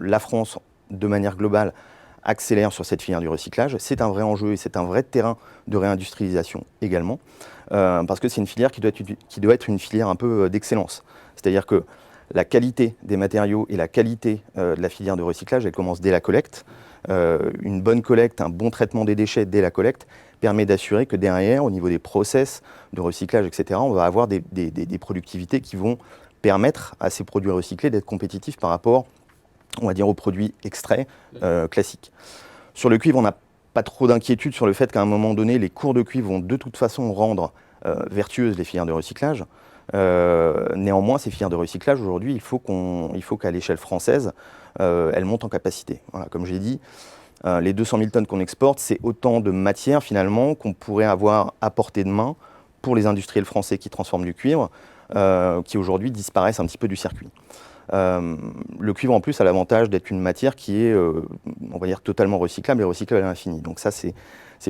la France, de manière globale, accélère sur cette filière du recyclage. C'est un vrai enjeu et c'est un vrai terrain de réindustrialisation également parce que c'est une filière qui doit être une filière un peu d'excellence. C'est-à-dire que la qualité des matériaux et la qualité de la filière de recyclage, elle commence dès la collecte. Une bonne collecte, un bon traitement des déchets dès la collecte permet d'assurer que derrière, au niveau des process de recyclage, etc., on va avoir des productivités qui vont permettre à ces produits recyclés d'être compétitifs par rapport, on va dire, aux produits extraits classiques. Sur le cuivre, on n'a pas trop d'inquiétude sur le fait qu'à un moment donné, les cours de cuivre vont de toute façon rendre vertueuses les filières de recyclage. Néanmoins, ces filières de recyclage, aujourd'hui, il faut qu'à l'échelle française, elles montent en capacité. Voilà, comme j'ai dit, les 200 000 tonnes qu'on exporte, c'est autant de matière finalement qu'on pourrait avoir à portée de main pour les industriels français qui transforment du cuivre, qui aujourd'hui disparaissent un petit peu du circuit. Le cuivre en plus a l'avantage d'être une matière qui est, on va dire, totalement recyclable et recyclable à l'infini. Donc ça, c'est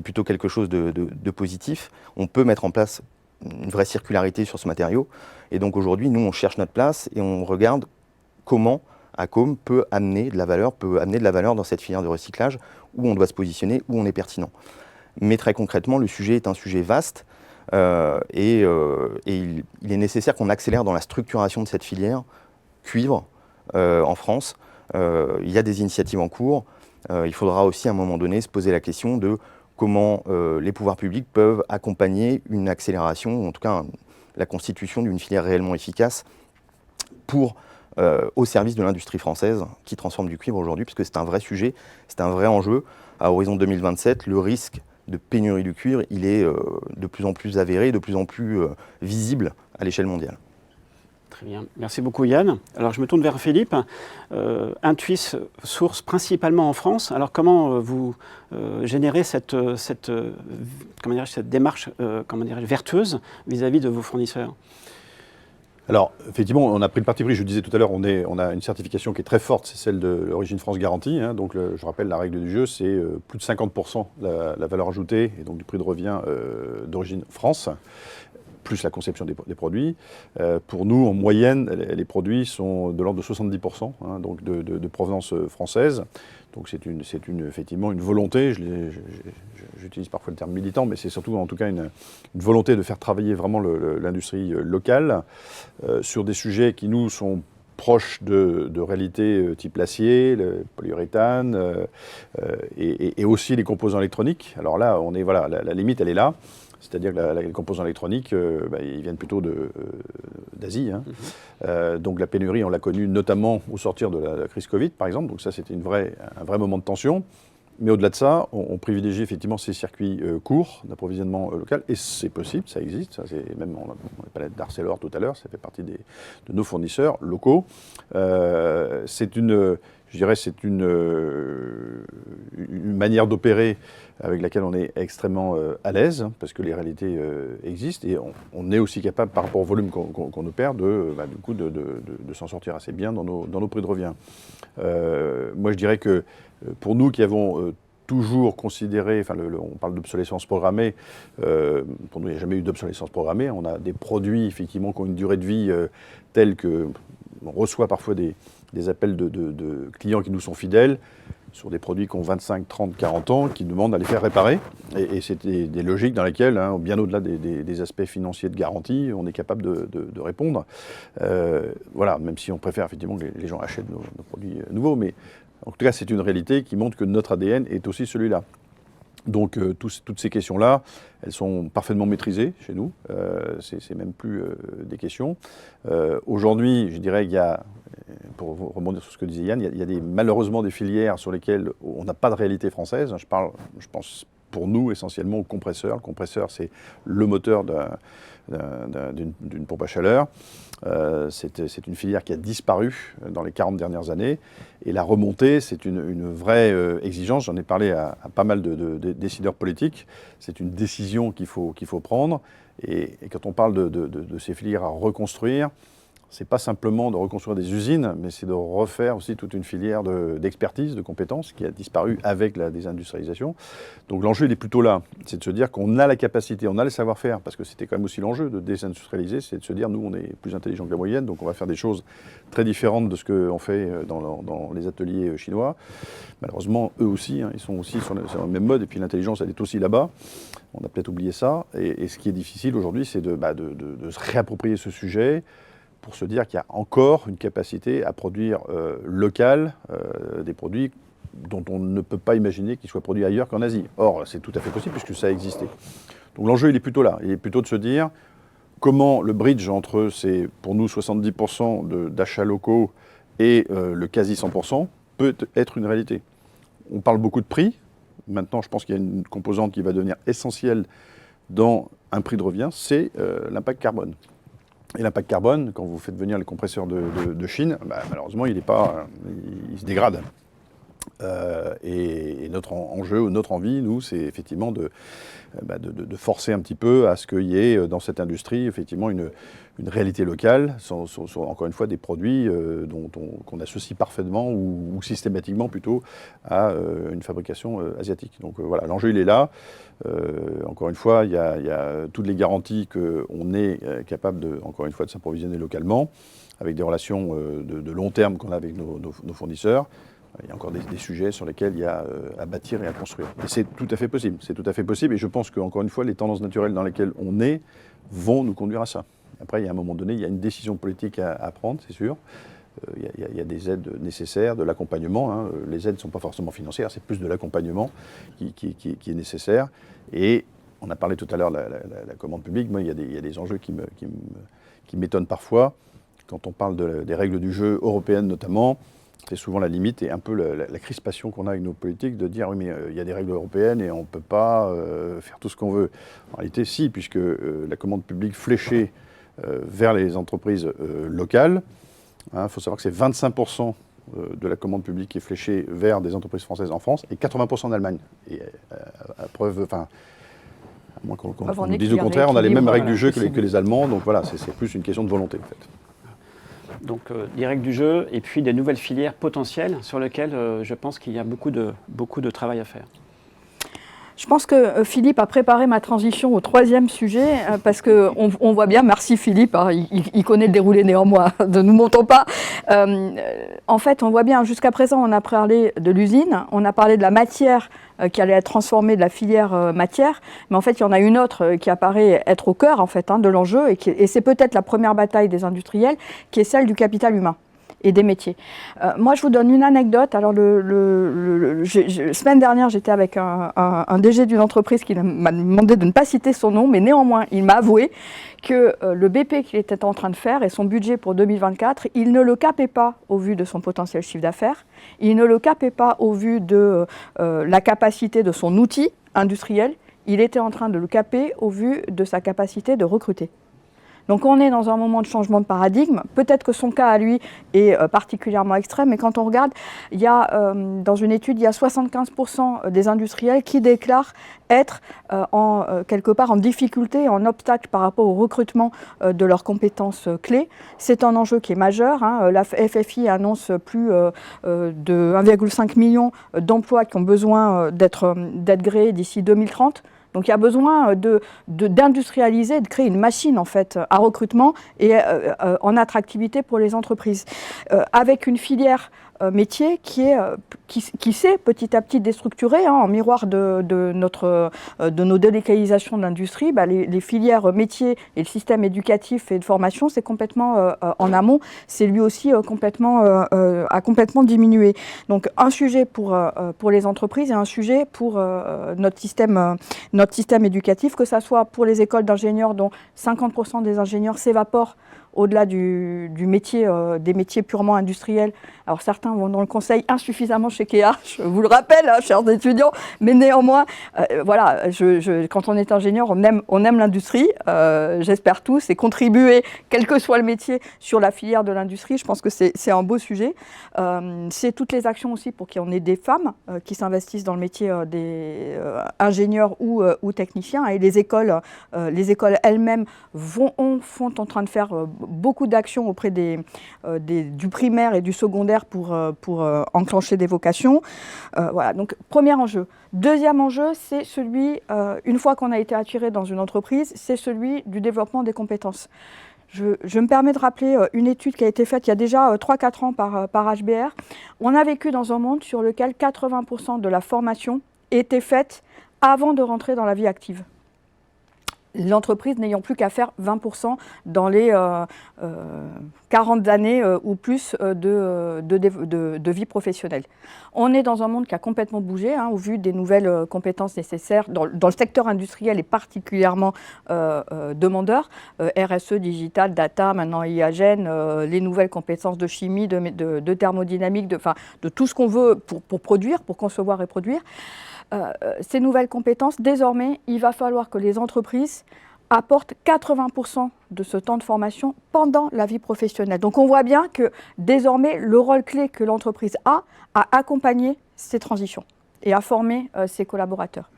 plutôt quelque chose de positif. On peut mettre en place une vraie circularité sur ce matériau. Et donc aujourd'hui, nous, on cherche notre place et on regarde comment Accom peut amener de la valeur dans cette filière de recyclage, où on doit se positionner, où on est pertinent. Mais très concrètement, le sujet est un sujet vaste et il est nécessaire qu'on accélère dans la structuration de cette filière cuivre en France. Il y a des initiatives en cours. Il faudra aussi à un moment donné se poser la question de comment les pouvoirs publics peuvent accompagner une accélération, ou en tout cas la constitution d'une filière réellement efficace au service de l'industrie française qui transforme du cuivre aujourd'hui, puisque c'est un vrai sujet, c'est un vrai enjeu. À horizon 2027, le risque de pénurie du cuivre, il est de plus en plus avéré, de plus en plus visible à l'échelle mondiale. Très bien. Merci beaucoup Yann. Alors je me tourne vers Philippe. Intuis source principalement en France. Alors comment vous générez cette démarche vertueuse vis-à-vis de vos fournisseurs ? Alors, effectivement, on a pris le parti pris, je le disais tout à l'heure, on a une certification qui est très forte, c'est celle de l'origine France garantie. Hein, donc, je rappelle, la règle du jeu, c'est plus de 50% la valeur ajoutée, et donc du prix de revient d'origine France, plus la conception des produits. Pour nous, en moyenne, les produits sont de l'ordre de 70%, hein, donc de provenance française. Donc c'est effectivement une volonté, j'utilise parfois le terme militant, mais c'est surtout en tout cas une volonté de faire travailler vraiment l'industrie locale sur des sujets qui nous sont proches de réalités type l'acier, le polyuréthane et aussi les composants électroniques. Alors là, la limite elle est là. C'est-à-dire que les composants électroniques, ils viennent plutôt d'Asie. Hein. Donc la pénurie, on l'a connue notamment au sortir de la crise Covid, par exemple. Donc ça, c'était un vrai moment de tension. Mais au-delà de ça, on privilégie effectivement ces circuits courts d'approvisionnement local. Et c'est possible, ça existe. Ça, même, on parlait d'Arcelor tout à l'heure, ça fait partie de nos fournisseurs locaux. C'est une manière d'opérer avec laquelle on est extrêmement à l'aise, parce que les réalités existent, et on est aussi capable, par rapport au volume qu'on opère, de s'en sortir assez bien dans nos prix de revient. Moi, je dirais que pour nous qui avons toujours considéré, on parle d'obsolescence programmée, pour nous, il n'y a jamais eu d'obsolescence programmée. On a des produits, effectivement, qui ont une durée de vie telle qu'on reçoit parfois des appels de clients qui nous sont fidèles sur des produits qui ont 25, 30, 40 ans, qui demandent à les faire réparer. Et c'est des logiques dans lesquelles, hein, bien au-delà des aspects financiers de garantie, on est capable de répondre. Même si on préfère effectivement que les gens achètent nos produits nouveaux. Mais en tout cas, c'est une réalité qui montre que notre ADN est aussi celui-là. Donc toutes ces questions-là, elles sont parfaitement maîtrisées chez nous. C'est même plus des questions. Aujourd'hui, je dirais qu'il y a, pour rebondir sur ce que disait Yann, il y a malheureusement des filières sur lesquelles on n'a pas de réalité française. Je pense pour nous essentiellement au compresseur. Le compresseur, c'est le moteur d'une pompe à chaleur. C'est une filière qui a disparu dans les 40 dernières années. Et la remontée, c'est une vraie exigence. J'en ai parlé à pas mal de décideurs politiques. C'est une décision qu'il faut prendre. Et quand on parle de ces filières à reconstruire, c'est pas simplement de reconstruire des usines, mais c'est de refaire aussi toute une filière d'expertise, de compétences qui a disparu avec la désindustrialisation. Donc l'enjeu, il est plutôt là. C'est de se dire qu'on a la capacité, on a le savoir-faire, parce que c'était quand même aussi l'enjeu de désindustrialiser, c'est de se dire, nous, on est plus intelligents que la moyenne, donc on va faire des choses très différentes de ce qu'on fait dans les ateliers chinois. Malheureusement, eux aussi, hein, ils sont aussi sur le même mode, et puis l'intelligence, elle est aussi là-bas. On a peut-être oublié ça. Et ce qui est difficile aujourd'hui, c'est de se réapproprier ce sujet, pour se dire qu'il y a encore une capacité à produire local des produits dont on ne peut pas imaginer qu'ils soient produits ailleurs qu'en Asie. Or, c'est tout à fait possible puisque ça a existé. Donc l'enjeu, il est plutôt là. Il est plutôt de se dire comment le bridge entre ces, pour nous, 70% d'achats locaux et le quasi 100% peut être une réalité. On parle beaucoup de prix. Maintenant, je pense qu'il y a une composante qui va devenir essentielle dans un prix de revient, c'est l'impact carbone. Et l'impact carbone, quand vous faites venir les compresseurs de Chine, malheureusement, il se dégrade. Et notre enjeu, notre envie, nous, c'est effectivement de forcer un petit peu à ce qu'il y ait dans cette industrie effectivement une réalité locale, encore une fois des produits qu'on associe parfaitement ou systématiquement plutôt à une fabrication asiatique. Donc voilà, l'enjeu il est là. Encore une fois, il y a toutes les garanties qu'on est capable encore une fois de s'approvisionner localement, avec des relations de long terme qu'on a avec nos fournisseurs. Il y a encore des sujets sur lesquels il y a à bâtir et à construire. Et c'est tout à fait possible. C'est tout à fait possible. Et je pense qu'encore une fois, les tendances naturelles dans lesquelles on est vont nous conduire à ça. Après, il y a un moment donné, il y a une décision politique à prendre, c'est sûr. il y a des aides nécessaires, de l'accompagnement. Hein. Les aides ne sont pas forcément financières, c'est plus de l'accompagnement qui est nécessaire. Et on a parlé tout à l'heure de la commande publique. Moi, il y a des enjeux qui m'étonnent parfois. Quand on parle des règles du jeu européennes notamment, c'est souvent la limite et un peu la crispation qu'on a avec nos politiques de dire oui mais il y a des règles européennes et on ne peut pas faire tout ce qu'on veut. En réalité si, puisque la commande publique fléchée vers les entreprises locales, il faut savoir que c'est 25% de la commande publique qui est fléchée vers des entreprises françaises en France et 80% en Allemagne. Et à preuve, enfin, à moins qu'on nous dise le contraire, on a les mêmes règles du jeu que les Allemands, donc voilà, c'est plus une question de volonté en fait. Donc des règles du jeu et puis des nouvelles filières potentielles sur lesquelles je pense qu'il y a beaucoup de travail à faire. Je pense que Philippe a préparé ma transition au troisième sujet, parce qu'on voit bien, merci Philippe, hein, il connaît le déroulé néanmoins, ne nous montons pas. En fait, on voit bien, jusqu'à présent, on a parlé de l'usine, on a parlé de la matière qui allait être transformée, de la filière matière, mais en fait, il y en a une autre qui apparaît être au cœur en fait, hein, de l'enjeu, et c'est peut-être la première bataille des industriels, qui est celle du capital humain et des métiers. Moi, je vous donne une anecdote. Alors, semaine dernière, j'étais avec un DG d'une entreprise qui m'a demandé de ne pas citer son nom, mais néanmoins, il m'a avoué que le BP qu'il était en train de faire et son budget pour 2024, il ne le capait pas au vu de son potentiel chiffre d'affaires, il ne le capait pas au vu de la capacité de son outil industriel, il était en train de le caper au vu de sa capacité de recruter. Donc on est dans un moment de changement de paradigme. Peut-être que son cas à lui est particulièrement extrême, mais quand on regarde, il y a, dans une étude, il y a 75% des industriels qui déclarent être quelque part en difficulté, en obstacle par rapport au recrutement de leurs compétences clés. C'est un enjeu qui est majeur. Hein. La FFI annonce plus de 1,5 million d'emplois qui ont besoin d'être créés d'ici 2030. Donc il y a besoin d'industrialiser, de créer une machine en fait à recrutement et en attractivité pour les entreprises. Avec une filière métier qui s'est petit à petit déstructuré, hein, en miroir de nos délocalisations de l'industrie. Les filières métiers et le système éducatif et de formation, c'est complètement en amont. C'est lui aussi a complètement diminué. Donc un sujet pour les entreprises et un sujet pour notre système éducatif, que ça soit pour les écoles d'ingénieurs dont 50% des ingénieurs s'évaporent au-delà des métiers purement industriels. Alors certains vont dans le conseil insuffisamment chez Kea, je vous le rappelle, hein, chers étudiants, mais néanmoins, voilà, quand on est ingénieur, on aime l'industrie, j'espère tous, et contribuer, quel que soit le métier, sur la filière de l'industrie, je pense que c'est un beau sujet. C'est toutes les actions aussi pour qu'il y en ait des femmes qui s'investissent dans le métier des ingénieurs ou techniciens, et les écoles elles-mêmes sont en train de faire beaucoup d'actions auprès du primaire et du secondaire pour enclencher des vocations. Voilà, donc premier enjeu. Deuxième enjeu, c'est celui, une fois qu'on a été attiré dans une entreprise, c'est celui du développement des compétences. Je me permets de rappeler une étude qui a été faite il y a déjà 3-4 ans par HBR. On a vécu dans un monde sur lequel 80% de la formation était faite avant de rentrer dans la vie active. L'entreprise n'ayant plus qu'à faire 20% dans les 40 années ou plus de vie professionnelle. On est dans un monde qui a complètement bougé, hein, au vu des nouvelles compétences nécessaires dans le secteur industriel et particulièrement demandeur. RSE, digital, data, maintenant IAGEN, les nouvelles compétences de chimie, de thermodynamique, de tout ce qu'on veut pour produire, pour concevoir et produire. Ces nouvelles compétences, désormais, il va falloir que les entreprises apportent 80% de ce temps de formation pendant la vie professionnelle. Donc on voit bien que désormais, le rôle clé que l'entreprise a à accompagner ces transitions et à former ses collaborateurs.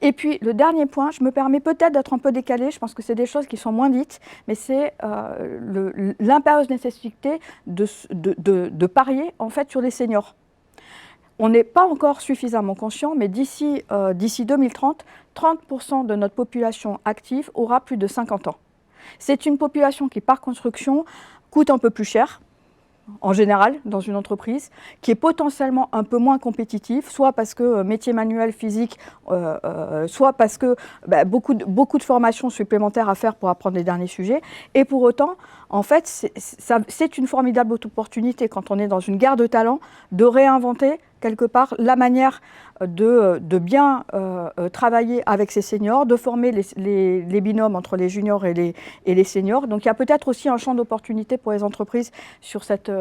Et puis le dernier point, je me permets peut-être d'être un peu décalé, je pense que c'est des choses qui sont moins dites, mais c'est l'impérieuse nécessité de parier en fait sur les seniors. On n'est pas encore suffisamment conscient, mais d'ici 2030, 30% de notre population active aura plus de 50 ans. C'est une population qui, par construction, coûte un peu plus cher, en général dans une entreprise, qui est potentiellement un peu moins compétitif, soit parce que métier manuel, physique, soit parce que beaucoup de formations supplémentaires à faire pour apprendre les derniers sujets. Et pour autant, en fait, c'est une formidable opportunité quand on est dans une guerre de talents de réinventer quelque part la manière de bien travailler avec ces seniors, de former les binômes entre les juniors et les seniors. Donc il y a peut-être aussi un champ d'opportunité pour les entreprises sur cette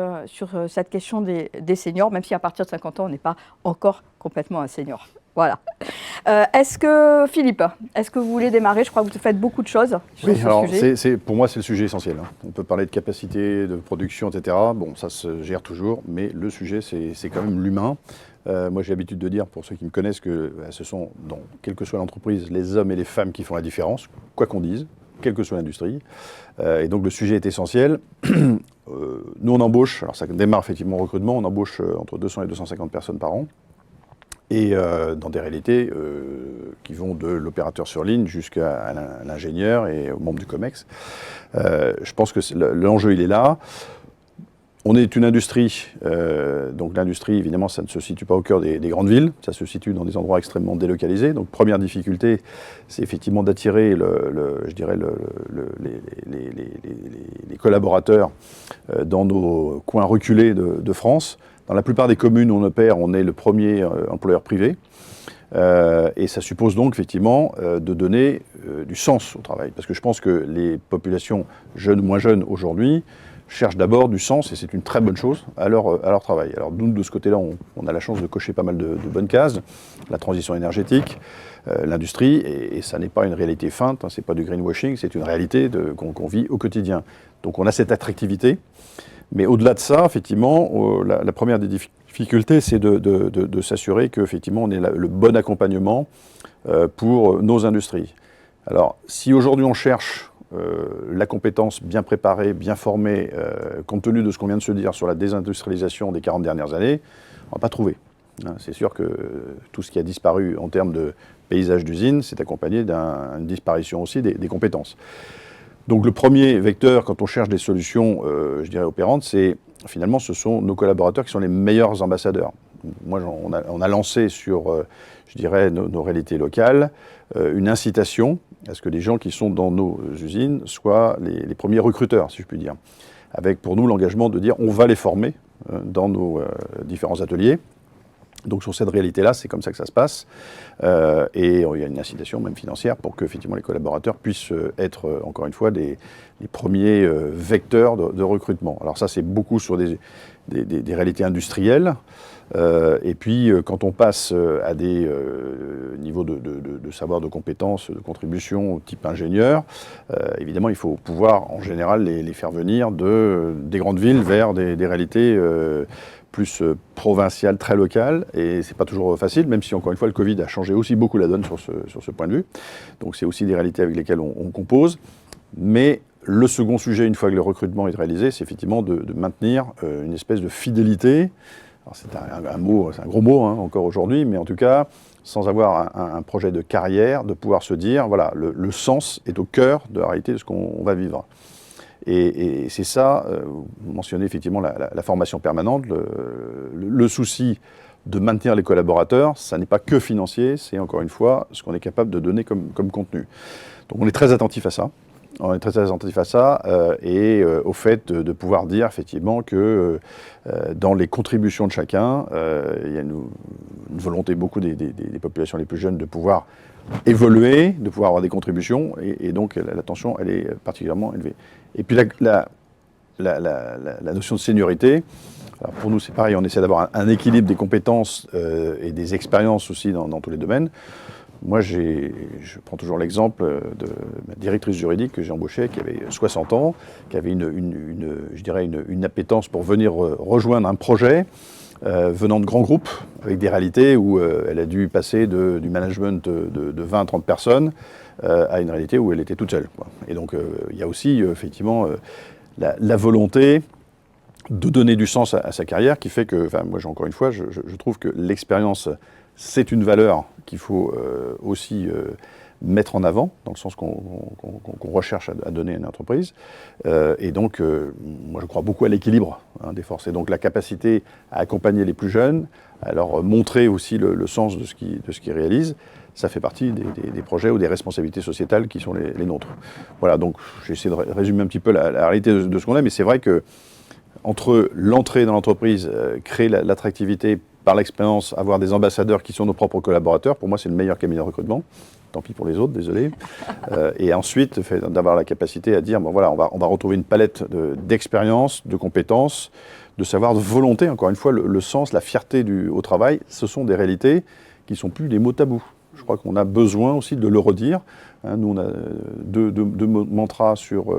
question des seniors, même si à partir de 50 ans, on n'est pas encore complètement un senior. Voilà. Philippe, est-ce que vous voulez démarrer? Je crois que vous faites beaucoup de choses sur ce sujet. Pour moi, c'est le sujet essentiel. On peut parler de capacité, de production, etc. Bon, ça se gère toujours, mais le sujet, c'est quand même l'humain. Moi, j'ai l'habitude de dire, pour ceux qui me connaissent, que ce sont, dans quelle que soit l'entreprise, les hommes et les femmes qui font la différence, quoi qu'on dise, quelle que soit l'industrie. Et donc, le sujet est essentiel. Nous, on embauche, alors ça démarre effectivement au recrutement, on embauche entre 200 et 250 personnes par an. Et dans des réalités qui vont de l'opérateur sur ligne jusqu'à l'ingénieur et aux membres du COMEX. Je pense que l'enjeu, il est là. On est une industrie, donc l'industrie, évidemment, ça ne se situe pas au cœur des grandes villes, ça se situe dans des endroits extrêmement délocalisés. Donc première difficulté, c'est effectivement d'attirer les collaborateurs dans nos coins reculés de France. Dans la plupart des communes où on opère, on est le premier employeur privé. Et ça suppose donc effectivement de donner du sens au travail. Parce que je pense que les populations jeunes ou moins jeunes aujourd'hui cherchent d'abord du sens, et c'est une très bonne chose, à leur travail. Alors nous, de ce côté-là, on a la chance de cocher pas mal de bonnes cases. La transition énergétique, l'industrie, et ça n'est pas une réalité feinte, hein, c'est pas du greenwashing, c'est une réalité qu'on vit au quotidien. Donc on a cette attractivité. Mais au-delà de ça, effectivement, la première des difficultés, c'est de s'assurer qu'effectivement, on ait le bon accompagnement pour nos industries. Alors, si aujourd'hui on cherche la compétence bien préparée, bien formée, compte tenu de ce qu'on vient de se dire sur la désindustrialisation des 40 dernières années, on ne va pas trouver. C'est sûr que tout ce qui a disparu en termes de paysage d'usine, c'est accompagné d'une disparition aussi des compétences. Donc le premier vecteur, quand on cherche des solutions, je dirais opérantes, c'est finalement ce sont nos collaborateurs qui sont les meilleurs ambassadeurs. Moi, on a lancé sur, je dirais, nos réalités locales, une incitation à ce que les gens qui sont dans nos usines soient les premiers recruteurs, si je puis dire. Avec pour nous l'engagement de dire on va les former dans nos différents ateliers. Donc sur cette réalité-là, c'est comme ça que ça se passe. Et il y a une incitation même financière pour que effectivement les collaborateurs puissent être, encore une fois, les premiers vecteurs de recrutement. Alors ça, c'est beaucoup sur des réalités industrielles. Et puis, quand on passe à des niveaux de savoir, de compétences, de contribution type ingénieur, évidemment, il faut pouvoir, en général, les faire venir des grandes villes vers des réalités plus provinciales, très locales. Et c'est pas toujours facile, même si, encore une fois, le Covid a changé aussi beaucoup la donne sur ce point de vue. Donc, c'est aussi des réalités avec lesquelles on compose. Mais le second sujet, une fois que le recrutement est réalisé, c'est effectivement de maintenir une espèce de fidélité. Alors c'est un mot, c'est un gros mot hein, encore aujourd'hui, mais en tout cas, sans avoir un projet de carrière, de pouvoir se dire, voilà, le sens est au cœur de la réalité de ce qu'on va vivre. Et c'est ça, vous mentionnez effectivement la formation permanente, le souci de maintenir les collaborateurs, ça n'est pas que financier, c'est encore une fois ce qu'on est capable de donner comme contenu. Donc on est très attentif à ça. On est très attentif à ça et au fait de pouvoir dire effectivement que dans les contributions de chacun, il y a une volonté beaucoup des populations les plus jeunes de pouvoir évoluer, de pouvoir avoir des contributions et donc la tension elle est particulièrement élevée. Et puis la notion de seniorité, alors pour nous c'est pareil, on essaie d'avoir un équilibre des compétences et des expériences aussi dans tous les domaines. Moi, je prends toujours l'exemple de ma directrice juridique que j'ai embauchée, qui avait 60 ans, qui avait une appétence pour venir rejoindre un projet venant de grands groupes, avec des réalités où elle a dû passer du management de 20 à 30 personnes à une réalité où elle était toute seule, quoi. Et donc, il y a aussi, effectivement, la volonté de donner du sens à sa carrière, qui fait que, enfin, moi, encore une fois, je trouve que l'expérience, c'est une valeur qu'il faut aussi mettre en avant, dans le sens qu'on recherche à donner à une entreprise. Et donc, moi je crois beaucoup à l'équilibre des forces. Et donc la capacité à accompagner les plus jeunes, à leur montrer aussi le sens de ce qu'ils réalisent, ça fait partie des projets ou des responsabilités sociétales qui sont les nôtres. Voilà, donc j'ai essayé de résumer un petit peu la réalité de ce qu'on a, mais c'est vrai que entre l'entrée dans l'entreprise, créer l'attractivité par l'expérience, avoir des ambassadeurs qui sont nos propres collaborateurs, pour moi c'est le meilleur cabinet de recrutement. Tant pis pour les autres, désolé. Et ensuite, d'avoir la capacité à dire, bon voilà, on va retrouver une palette d'expérience, de compétences, de savoir, de volonté. Encore une fois, le sens, la fierté au travail, ce sont des réalités qui ne sont plus des mots tabous. Je crois qu'on a besoin aussi de le redire. Nous, on a deux mantras sur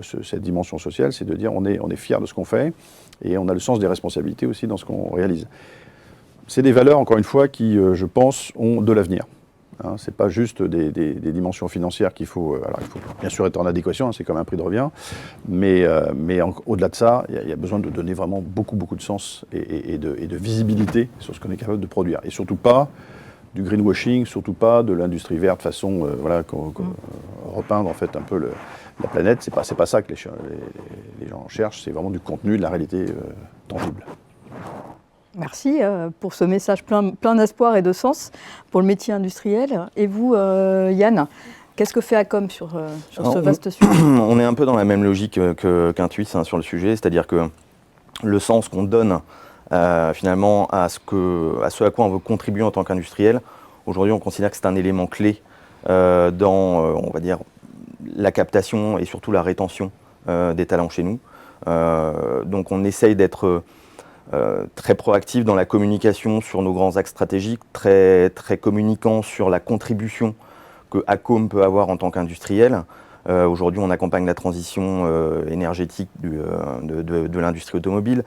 cette dimension sociale, c'est de dire on est fier de ce qu'on fait et on a le sens des responsabilités aussi dans ce qu'on réalise. C'est des valeurs, encore une fois, qui, je pense, ont de l'avenir. Ce n'est pas juste des dimensions financières qu'il faut... alors, il faut bien sûr être en adéquation, c'est comme un prix de revient, mais au-delà de ça, il y a besoin de donner vraiment beaucoup de sens et de visibilité sur ce qu'on est capable de produire. Et surtout pas du greenwashing, surtout pas de l'industrie verte façon repeindre en fait un peu la planète. C'est pas ça que les gens cherchent, c'est vraiment du contenu, de la réalité tangible. Merci pour ce message plein d'espoir et de sens pour le métier industriel. Et vous, Yann, qu'est-ce que fait ACOM sur ce vaste sujet? On est un peu dans la même logique qu'Intuit sur le sujet, c'est-à-dire que le sens qu'on donne finalement à ce à quoi on veut contribuer en tant qu'industriel, aujourd'hui on considère que c'est un élément clé dans, on va dire, la captation et surtout la rétention des talents chez nous. Donc on essaye d'être très proactif dans la communication sur nos grands axes stratégiques, très communicant sur la contribution que ACOM peut avoir en tant qu'industriel. Aujourd'hui, on accompagne la transition énergétique de l'industrie automobile.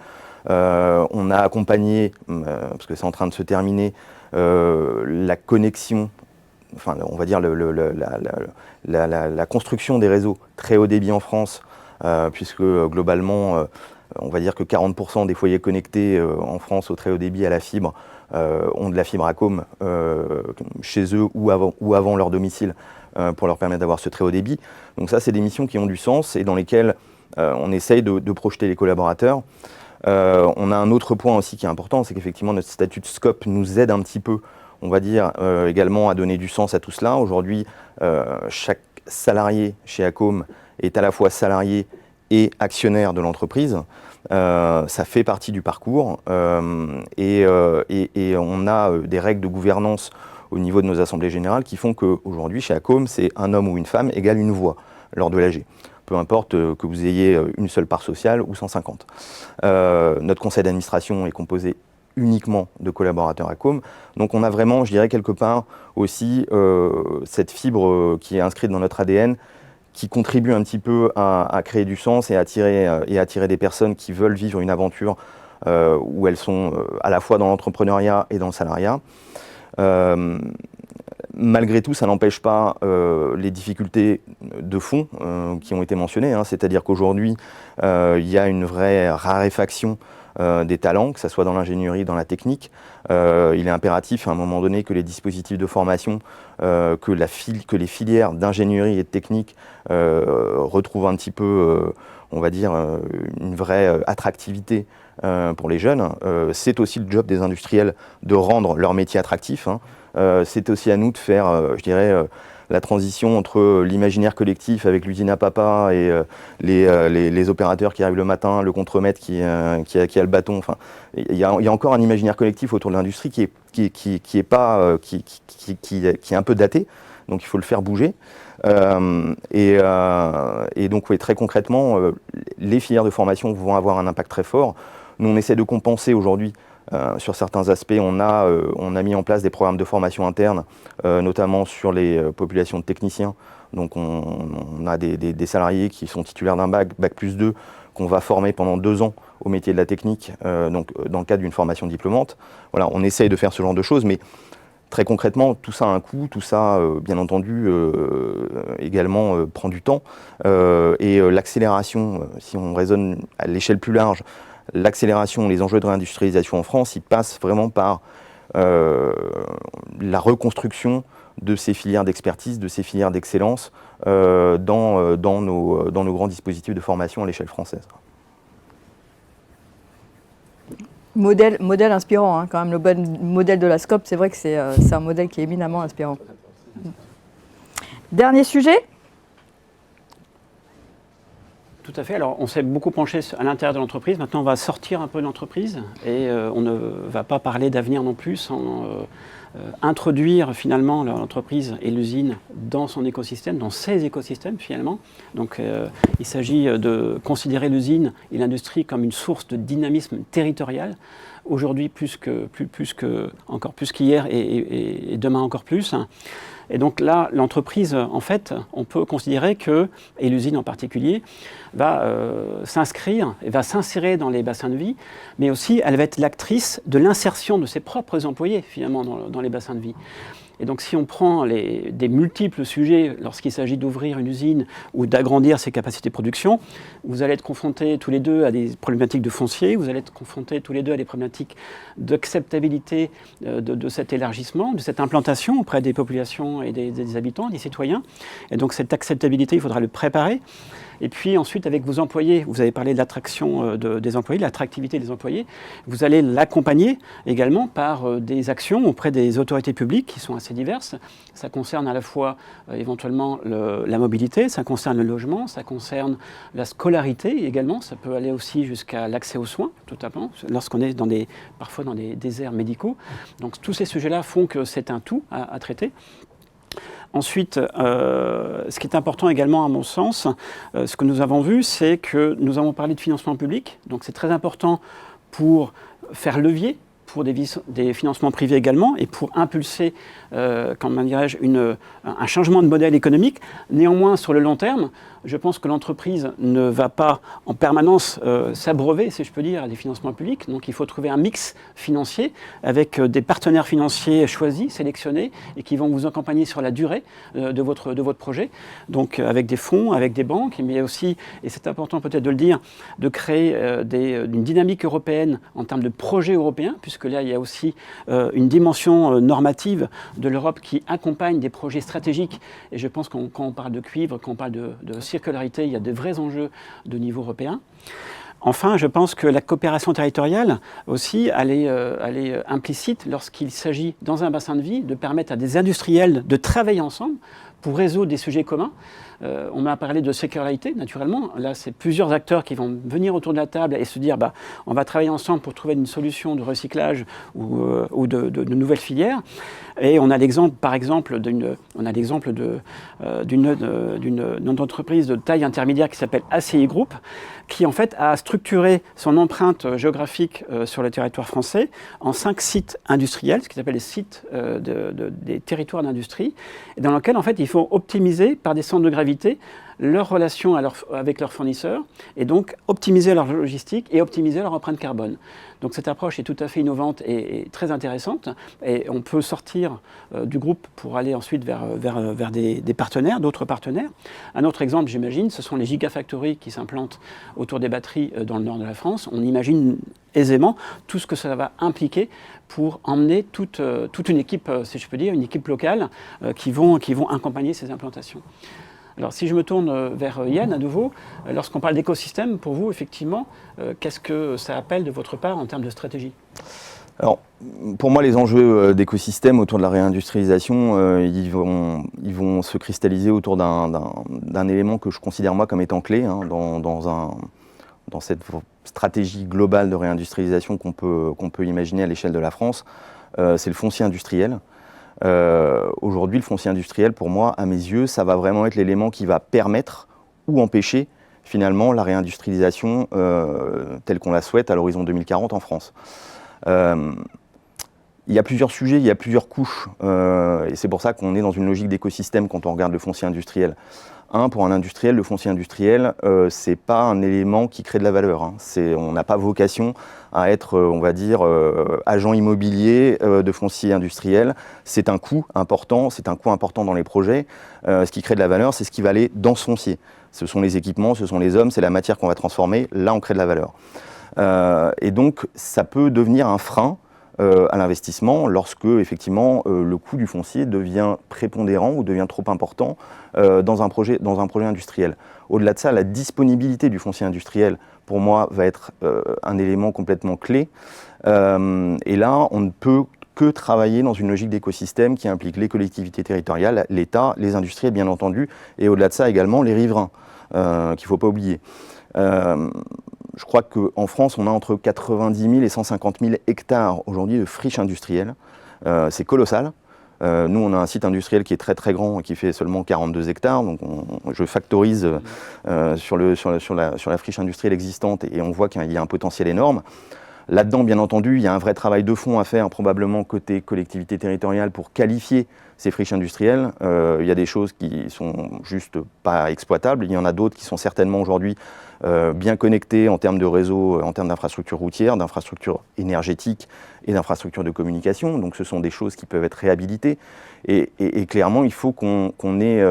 On a accompagné, parce que c'est en train de se terminer, la connexion, enfin on va dire la construction des réseaux très haut débit en France, puisque globalement, on va dire que 40% des foyers connectés en France au très haut débit à la fibre ont de la fibre ACOM chez eux ou avant leur domicile pour leur permettre d'avoir ce très haut débit. Donc ça, c'est des missions qui ont du sens et dans lesquelles on essaye de projeter les collaborateurs. On a un autre point aussi qui est important, c'est qu'effectivement notre statut de scope nous aide un petit peu, on va dire, également à donner du sens à tout cela. Aujourd'hui, chaque salarié chez ACOM est à la fois salarié et actionnaire de l'entreprise. Ça fait partie du parcours et on a des règles de gouvernance au niveau de nos assemblées générales qui font qu'aujourd'hui chez ACOM, c'est un homme ou une femme égale une voix lors de l'AG. Peu importe que vous ayez une seule part sociale ou 150. Notre conseil d'administration est composé uniquement de collaborateurs ACOM. Donc on a vraiment, je dirais quelque part aussi, cette fibre qui est inscrite dans notre ADN qui contribue un petit peu à créer du sens et à attirer des personnes qui veulent vivre une aventure où elles sont à la fois dans l'entrepreneuriat et dans le salariat. Malgré tout, ça n'empêche pas les difficultés de fond qui ont été mentionnées, c'est-à-dire qu'aujourd'hui, il y a une vraie raréfaction des talents, que ce soit dans l'ingénierie, dans la technique. Il est impératif à un moment donné que les dispositifs de formation, que les filières d'ingénierie et de technique retrouvent un petit peu, on va dire, une vraie attractivité pour les jeunes. C'est aussi le job des industriels de rendre leur métier attractif. C'est aussi à nous de faire, je dirais, la transition entre l'imaginaire collectif avec l'usine à papa et les opérateurs qui arrivent le matin, le contremaître qui a le bâton. Enfin, il y a encore un imaginaire collectif autour de l'industrie qui est un peu daté, donc il faut le faire bouger. Et donc oui, très concrètement, les filières de formation vont avoir un impact très fort. Nous, on essaie de compenser aujourd'hui. Sur certains aspects, on a mis en place des programmes de formation interne, notamment sur les populations de techniciens. Donc on a des salariés qui sont titulaires d'un bac plus 2, qu'on va former pendant 2 ans au métier de la technique, donc dans le cadre d'une formation diplômante. Voilà, on essaye de faire ce genre de choses, mais très concrètement, tout ça a un coût, tout ça, bien entendu, également prend du temps. Et l'accélération, si on raisonne à l'échelle plus large, l'accélération, les enjeux de réindustrialisation en France, ils passent vraiment par la reconstruction de ces filières d'expertise, de ces filières d'excellence dans nos grands dispositifs de formation à l'échelle française. Modèle inspirant, hein, quand même, le bon modèle de la SCOP, c'est vrai que c'est un modèle qui est éminemment inspirant. Dernier sujet. Tout à fait. Alors, on s'est beaucoup penché à l'intérieur de l'entreprise. Maintenant, on va sortir un peu de l'entreprise et on ne va pas parler d'avenir non plus sans introduire finalement l'entreprise et l'usine dans son écosystème, dans ses écosystèmes finalement. Donc, il s'agit de considérer l'usine et l'industrie comme une source de dynamisme territorial. Aujourd'hui, encore plus qu'hier et demain encore plus. Et donc là, l'entreprise, en fait, on peut considérer que, et l'usine en particulier, va s'inscrire et va s'insérer dans les bassins de vie, mais aussi elle va être l'actrice de l'insertion de ses propres employés, finalement, dans les bassins de vie. Et donc si on prend des multiples sujets lorsqu'il s'agit d'ouvrir une usine ou d'agrandir ses capacités de production, vous allez être confrontés tous les deux à des problématiques de foncier, vous allez être confrontés tous les deux à des problématiques d'acceptabilité de cet élargissement, de cette implantation auprès des populations et des habitants, des citoyens. Et donc cette acceptabilité, il faudra le préparer. Et puis ensuite, avec vos employés, vous avez parlé de l'attraction des employés, de l'attractivité des employés. Vous allez l'accompagner également par des actions auprès des autorités publiques qui sont assez diverses. Ça concerne à la fois éventuellement la mobilité, ça concerne le logement, ça concerne la scolarité également. Ça peut aller aussi jusqu'à l'accès aux soins, totalement, lorsqu'on est parfois dans des déserts médicaux. Donc tous ces sujets-là font que c'est un tout à traiter. Ensuite, ce qui est important également à mon sens, ce que nous avons vu, c'est que nous avons parlé de financement public. Donc c'est très important pour faire levier pour des financements privés également et pour impulser, comment dirais-je, un changement de modèle économique. Néanmoins, sur le long terme, je pense que l'entreprise ne va pas en permanence s'abreuver, si je peux dire, à des financements publics. Donc il faut trouver un mix financier avec des partenaires financiers choisis, sélectionnés et qui vont vous accompagner sur la durée de votre projet. Donc avec des fonds, avec des banques, mais aussi, et c'est important peut-être de le dire, de créer une dynamique européenne en termes de projets européens, puisque là il y a aussi une dimension normative de l'Europe qui accompagne des projets stratégiques. Et je pense que quand on parle de cuivre, quand on parle de circularité, il y a de vrais enjeux de niveau européen. Enfin, je pense que la coopération territoriale aussi, elle est implicite lorsqu'il s'agit, dans un bassin de vie, de permettre à des industriels de travailler ensemble pour résoudre des sujets communs. On m'a parlé de circularité, naturellement. Là, c'est plusieurs acteurs qui vont venir autour de la table et se dire on va travailler ensemble pour trouver une solution de recyclage ou de nouvelles filières. Et on a l'exemple, par exemple, d'une entreprise de taille intermédiaire qui s'appelle ACI Group, qui en fait a structuré son empreinte géographique sur le territoire français en 5 sites industriels, ce qui s'appelle les sites des territoires d'industrie, et dans lesquels en fait il faut optimiser par des centres de gravité leurs relations avec leurs fournisseurs et donc optimiser leur logistique et optimiser leur empreinte carbone. Donc cette approche est tout à fait innovante et très intéressante et on peut sortir du groupe pour aller ensuite vers des partenaires, d'autres partenaires. Un autre exemple, j'imagine, ce sont les gigafactories qui s'implantent autour des batteries dans le nord de la France. On imagine aisément tout ce que ça va impliquer pour emmener toute une équipe, si je peux dire, une équipe locale qui vont accompagner ces implantations. Alors si je me tourne vers Yann à nouveau, lorsqu'on parle d'écosystème, pour vous, effectivement, qu'est-ce que ça appelle de votre part en termes de stratégie ? Alors, pour moi, les enjeux d'écosystème autour de la réindustrialisation, ils vont se cristalliser autour d'un élément que je considère moi comme étant clé dans cette stratégie globale de réindustrialisation qu'on peut imaginer à l'échelle de la France, c'est le foncier industriel. Aujourd'hui, le foncier industriel, pour moi, à mes yeux, ça va vraiment être l'élément qui va permettre ou empêcher finalement la réindustrialisation telle qu'on la souhaite à l'horizon 2040 en France. Il y a plusieurs sujets, il y a plusieurs couches, et c'est pour ça qu'on est dans une logique d'écosystème quand on regarde le foncier industriel. Pour un industriel, le foncier industriel, c'est pas un élément qui crée de la valeur. On n'a pas vocation à être, on va dire, agent immobilier de foncier industriel. C'est un coût important dans les projets. Ce qui crée de la valeur, c'est ce qui va aller dans ce foncier. Ce sont les équipements, ce sont les hommes, c'est la matière qu'on va transformer. Là, on crée de la valeur. Et donc, ça peut devenir un frein à l'investissement lorsque effectivement le coût du foncier devient prépondérant ou devient trop important dans un projet industriel. Au-delà de ça, la disponibilité du foncier industriel, pour moi, va être un élément complètement clé. Et là, on ne peut que travailler dans une logique d'écosystème qui implique les collectivités territoriales, l'État, les industriels bien entendu, et au-delà de ça également les riverains, qu'il ne faut pas oublier. Je crois qu'en France, on a entre 90 000 et 150 000 hectares aujourd'hui de friches industrielles. C'est colossal. Nous, on a un site industriel qui est très très grand et qui fait seulement 42 hectares. Donc je factorise sur la friche industrielle existante et on voit qu'il y a un potentiel énorme. Là-dedans, bien entendu, il y a un vrai travail de fond à faire, probablement côté collectivité territoriale, pour qualifier ces friches industrielles. Il y a des choses qui sont juste pas exploitables. Il y en a d'autres qui sont certainement aujourd'hui bien connectées en termes de réseau, en termes d'infrastructures routières, d'infrastructures énergétiques et d'infrastructures de communication. Donc ce sont des choses qui peuvent être réhabilitées. Et clairement, il faut qu'on ait...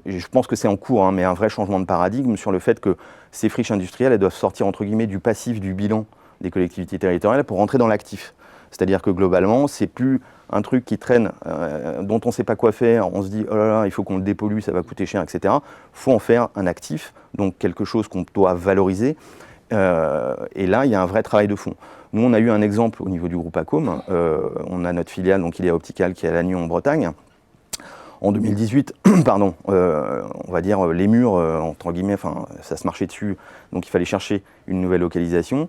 je pense que c'est en cours, hein, mais un vrai changement de paradigme sur le fait que ces friches industrielles, elles doivent sortir entre guillemets du passif du bilan des collectivités territoriales pour rentrer dans l'actif. C'est-à-dire que globalement, c'est plus un truc qui traîne, dont on ne sait pas quoi faire, on se dit oh là là, il faut qu'on le dépollue, ça va coûter cher, etc. Il faut en faire un actif, donc quelque chose qu'on doit valoriser. Et là, il y a un vrai travail de fond. Nous, on a eu un exemple au niveau du groupe Accom. On a notre filiale, donc Ilea Optical, qui est à Lannion en Bretagne. En 2018, pardon, on va dire les murs, entre guillemets, ça se marchait dessus, donc il fallait chercher une nouvelle localisation.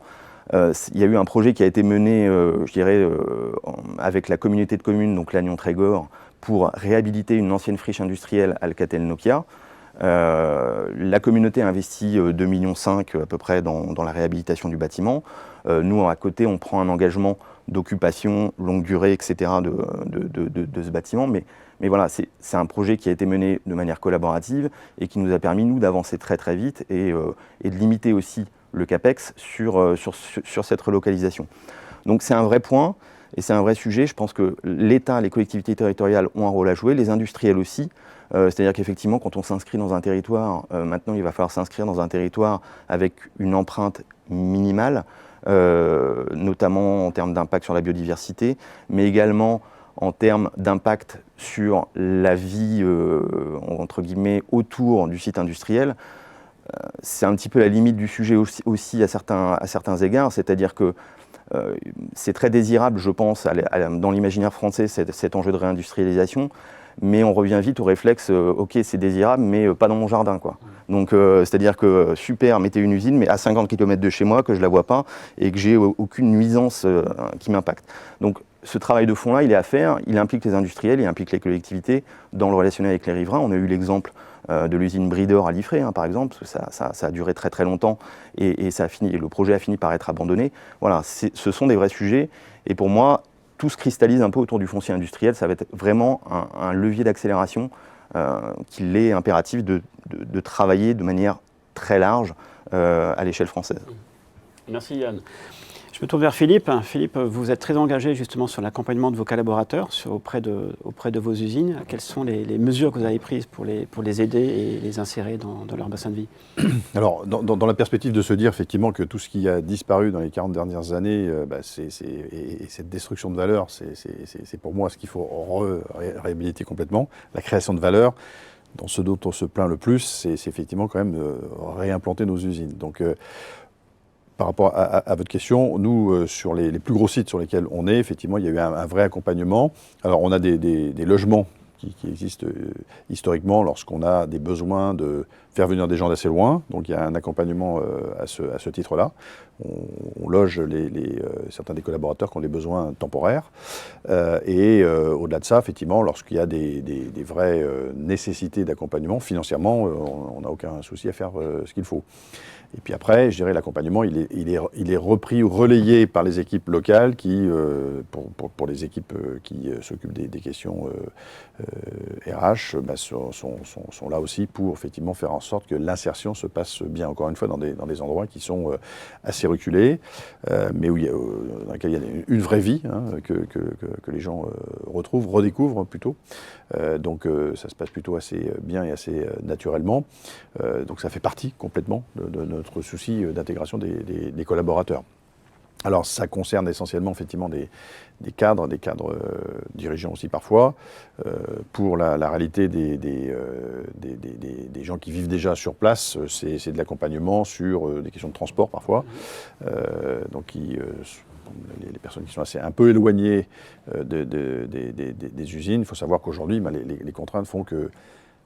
Il y a eu un projet qui a été mené, je dirais, avec la communauté de communes, donc Lannion-Trégor, pour réhabiliter une ancienne friche industrielle Alcatel-Nokia. La communauté a investi 2,5 millions à peu près dans la réhabilitation du bâtiment. Nous, à côté, on prend un engagement d'occupation, longue durée, etc. de ce bâtiment. Mais voilà, c'est un projet qui a été mené de manière collaborative et qui nous a permis, nous, d'avancer très très vite et de limiter aussi le CAPEX sur cette relocalisation. Donc c'est un vrai point et c'est un vrai sujet. Je pense que l'État, les collectivités territoriales ont un rôle à jouer, les industriels aussi. C'est-à-dire qu'effectivement, quand on s'inscrit dans un territoire, maintenant il va falloir s'inscrire dans un territoire avec une empreinte minimale, notamment en termes d'impact sur la biodiversité, mais également en termes d'impact sur la vie, entre guillemets, autour du site industriel. C'est un petit peu la limite du sujet aussi à certains égards, c'est-à-dire que c'est très désirable, je pense, dans l'imaginaire français, cet enjeu de réindustrialisation, mais on revient vite au réflexe, ok, c'est désirable, mais pas dans mon jardin, quoi. Donc, c'est-à-dire que super, mettez une usine, mais à 50 km de chez moi, que je ne la vois pas, et que j'ai aucune nuisance qui m'impacte. Donc, ce travail de fond-là, il est à faire, il implique les industriels, il implique les collectivités dans le relationnel avec les riverains. On a eu l'exemple de l'usine Bridor à Liffré, hein, par exemple, ça a duré très très longtemps et le projet a fini par être abandonné. Voilà, ce sont des vrais sujets et pour moi, tout se cristallise un peu autour du foncier industriel. Ça va être vraiment un levier d'accélération qu'il est impératif de travailler de manière très large à l'échelle française. Merci Yann. Je me tourne vers Philippe. Philippe, vous êtes très engagé justement sur l'accompagnement de vos collaborateurs auprès de vos usines. Quelles sont les mesures que vous avez prises pour les aider et les insérer dans leur bassin de vie? Alors, dans la perspective de se dire effectivement que tout ce qui a disparu dans les 40 dernières années, et cette destruction de valeur, c'est pour moi ce qu'il faut réhabiliter complètement. La création de valeur, dans ce dont on se plaint le plus, c'est effectivement quand même réimplanter nos usines. Donc, par rapport à votre question, nous, sur les plus gros sites sur lesquels on est, effectivement, il y a eu un vrai accompagnement. Alors, on a des logements qui existent historiquement lorsqu'on a des besoins de faire venir des gens d'assez loin. Donc, il y a un accompagnement à ce titre-là. On loge certains des collaborateurs qui ont des besoins temporaires. Au-delà de ça, effectivement, lorsqu'il y a des vraies nécessités d'accompagnement, financièrement, on n'a aucun souci à faire ce qu'il faut. Et puis après, je dirais l'accompagnement, il est repris ou relayé par les équipes locales qui, pour les équipes qui s'occupent des questions RH, sont là aussi pour effectivement faire en sorte que l'insertion se passe bien, encore une fois, dans des endroits qui sont assez reculés, mais où dans lesquels il y a une vraie vie, hein, que les gens redécouvrent plutôt. Donc ça se passe plutôt assez bien et assez naturellement. Donc ça fait partie complètement de notre souci d'intégration des collaborateurs. Alors ça concerne essentiellement effectivement des cadres dirigeants aussi parfois, pour la réalité des gens qui vivent déjà sur place, c'est de l'accompagnement sur des questions de transport parfois, donc les personnes qui sont un peu éloignées des usines. Il faut savoir qu'aujourd'hui, les contraintes font que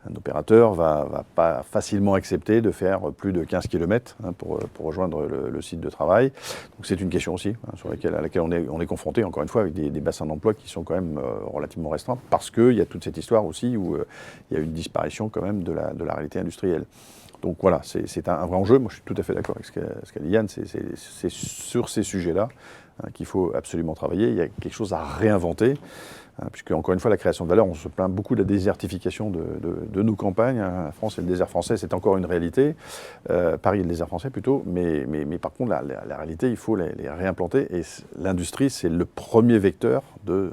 un opérateur va pas facilement accepter de faire plus de 15 km pour rejoindre le site de travail. Donc c'est une question aussi à laquelle on est confronté, encore une fois, avec des bassins d'emploi qui sont quand même relativement restreints, parce qu'il y a toute cette histoire aussi où il y a une disparition quand même de la réalité industrielle. Donc voilà, c'est un vrai enjeu. Moi, je suis tout à fait d'accord avec ce qu'a dit Yann. C'est sur ces sujets-là qu'il faut absolument travailler. Il y a quelque chose à réinventer. Puisque, encore une fois, la création de valeur, on se plaint beaucoup de la désertification de nos campagnes. La France et le désert français, c'est encore une réalité. Paris et le désert français plutôt. Mais par contre, la réalité, il faut les réimplanter. Et l'industrie, c'est le premier vecteur de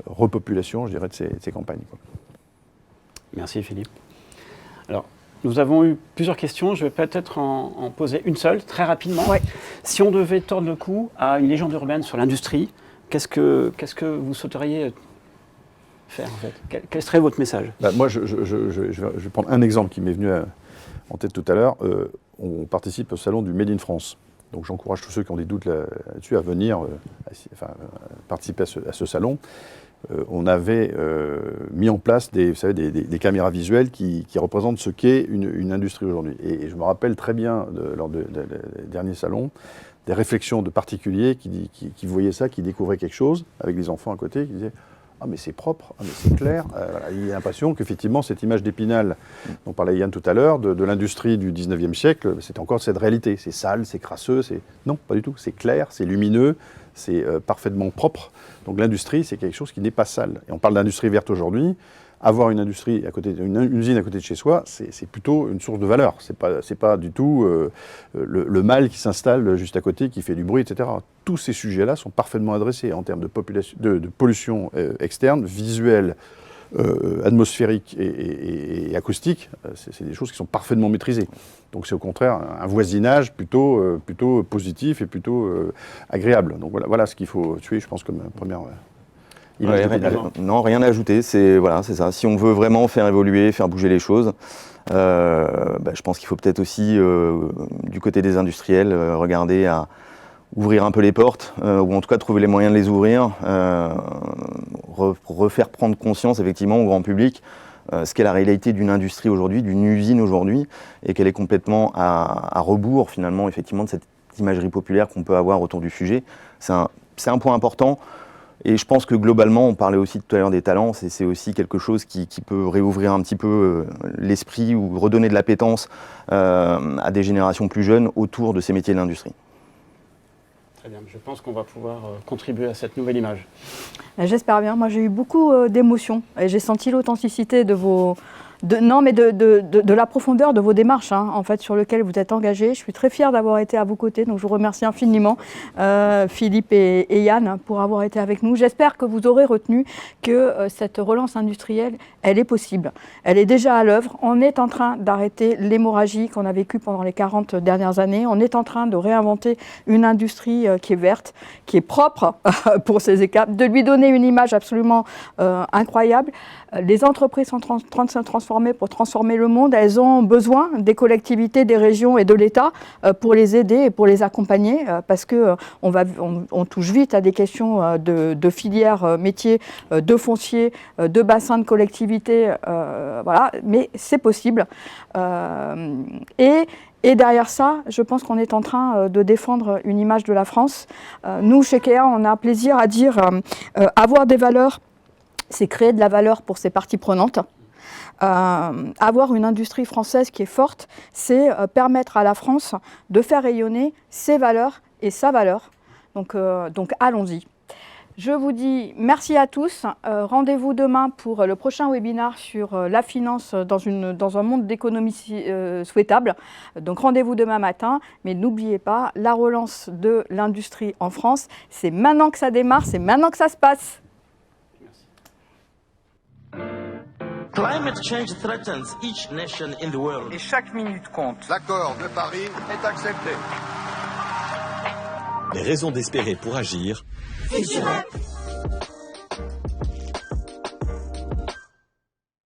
repopulation, je dirais, de ces campagnes. Merci Philippe. Alors, nous avons eu plusieurs questions. Je vais peut-être en poser une seule, très rapidement. Ouais. Si on devait tordre le cou à une légende urbaine sur l'industrie, qu'est-ce que vous souhaiteriez faire en fait? Quel serait votre message? Moi, je vais prendre un exemple qui m'est venu en tête tout à l'heure. On participe au salon du Made in France. Donc j'encourage tous ceux qui ont des doutes là-dessus à venir participer à ce salon. On avait mis en place des caméras visuelles qui représentent ce qu'est une industrie aujourd'hui. Et je me rappelle très bien, lors des derniers salons, des réflexions de particuliers qui voyaient ça, qui découvraient quelque chose, avec des enfants à côté, qui disaient « Ah mais c'est propre, ah mais c'est clair ». Voilà, il y a l'impression qu'effectivement cette image d'Épinal dont parlait Yann tout à l'heure, de l'industrie du 19e siècle, c'est encore cette réalité. C'est sale, c'est crasseux, non, pas du tout. C'est clair, c'est lumineux, c'est parfaitement propre. Donc l'industrie, c'est quelque chose qui n'est pas sale. Et on parle d'industrie verte aujourd'hui. Avoir une industrie une usine à côté de chez soi, c'est plutôt une source de valeur. C'est pas du tout le mal qui s'installe juste à côté, qui fait du bruit, etc. Tous ces sujets-là sont parfaitement adressés en termes de pollution externe, visuelle, atmosphérique et acoustique. C'est des choses qui sont parfaitement maîtrisées. Donc c'est au contraire un voisinage plutôt positif et plutôt agréable. Donc voilà ce qu'il faut tuer, je pense, comme première... Non, rien à ajouter, c'est ça. Si on veut vraiment faire évoluer, faire bouger les choses, je pense qu'il faut peut-être aussi, du côté des industriels, regarder à ouvrir un peu les portes, ou en tout cas trouver les moyens de les ouvrir, refaire prendre conscience effectivement au grand public ce qu'est la réalité d'une industrie aujourd'hui, d'une usine aujourd'hui, et qu'elle est complètement à rebours finalement effectivement de cette imagerie populaire qu'on peut avoir autour du sujet. C'est un point important. Et je pense que globalement, on parlait aussi tout à l'heure des talents, c'est aussi quelque chose qui peut réouvrir un petit peu l'esprit ou redonner de l'appétence à des générations plus jeunes autour de ces métiers de l'industrie. Très bien, je pense qu'on va pouvoir contribuer à cette nouvelle image. J'espère bien. Moi, j'ai eu beaucoup d'émotions et j'ai senti l'authenticité de la profondeur de vos démarches, en fait, sur lesquelles vous êtes engagés. Je suis très fière d'avoir été à vos côtés, donc je vous remercie infiniment, Philippe et Yann, pour avoir été avec nous. J'espère que vous aurez retenu que cette relance industrielle, elle est possible. Elle est déjà à l'œuvre. On est en train d'arrêter l'hémorragie qu'on a vécue pendant les 40 dernières années. On est en train de réinventer une industrie qui est verte, qui est propre pour ses écarts, de lui donner une image absolument incroyable. Les entreprises sont en train de se transformer pour transformer le monde. Elles ont besoin des collectivités, des régions et de l'État pour les aider et pour les accompagner, parce qu'on touche vite à des questions de filières métiers, de foncier, de bassins de collectivités, voilà. Mais c'est possible. Et derrière ça, je pense qu'on est en train de défendre une image de la France. Nous, chez Kea, on a plaisir à dire avoir des valeurs, c'est créer de la valeur pour ses parties prenantes. Avoir une industrie française qui est forte, c'est permettre à la France de faire rayonner ses valeurs et sa valeur. Donc allons-y. Je vous dis merci à tous. Rendez-vous demain pour le prochain webinaire sur la finance dans un monde d'économie souhaitable. Donc rendez-vous demain matin. Mais n'oubliez pas, la relance de l'industrie en France, c'est maintenant que ça démarre, c'est maintenant que ça se passe. Climate change threatens each nation in the world. Et chaque minute compte. L'accord de Paris est accepté. Des raisons d'espérer pour agir. FuturUp.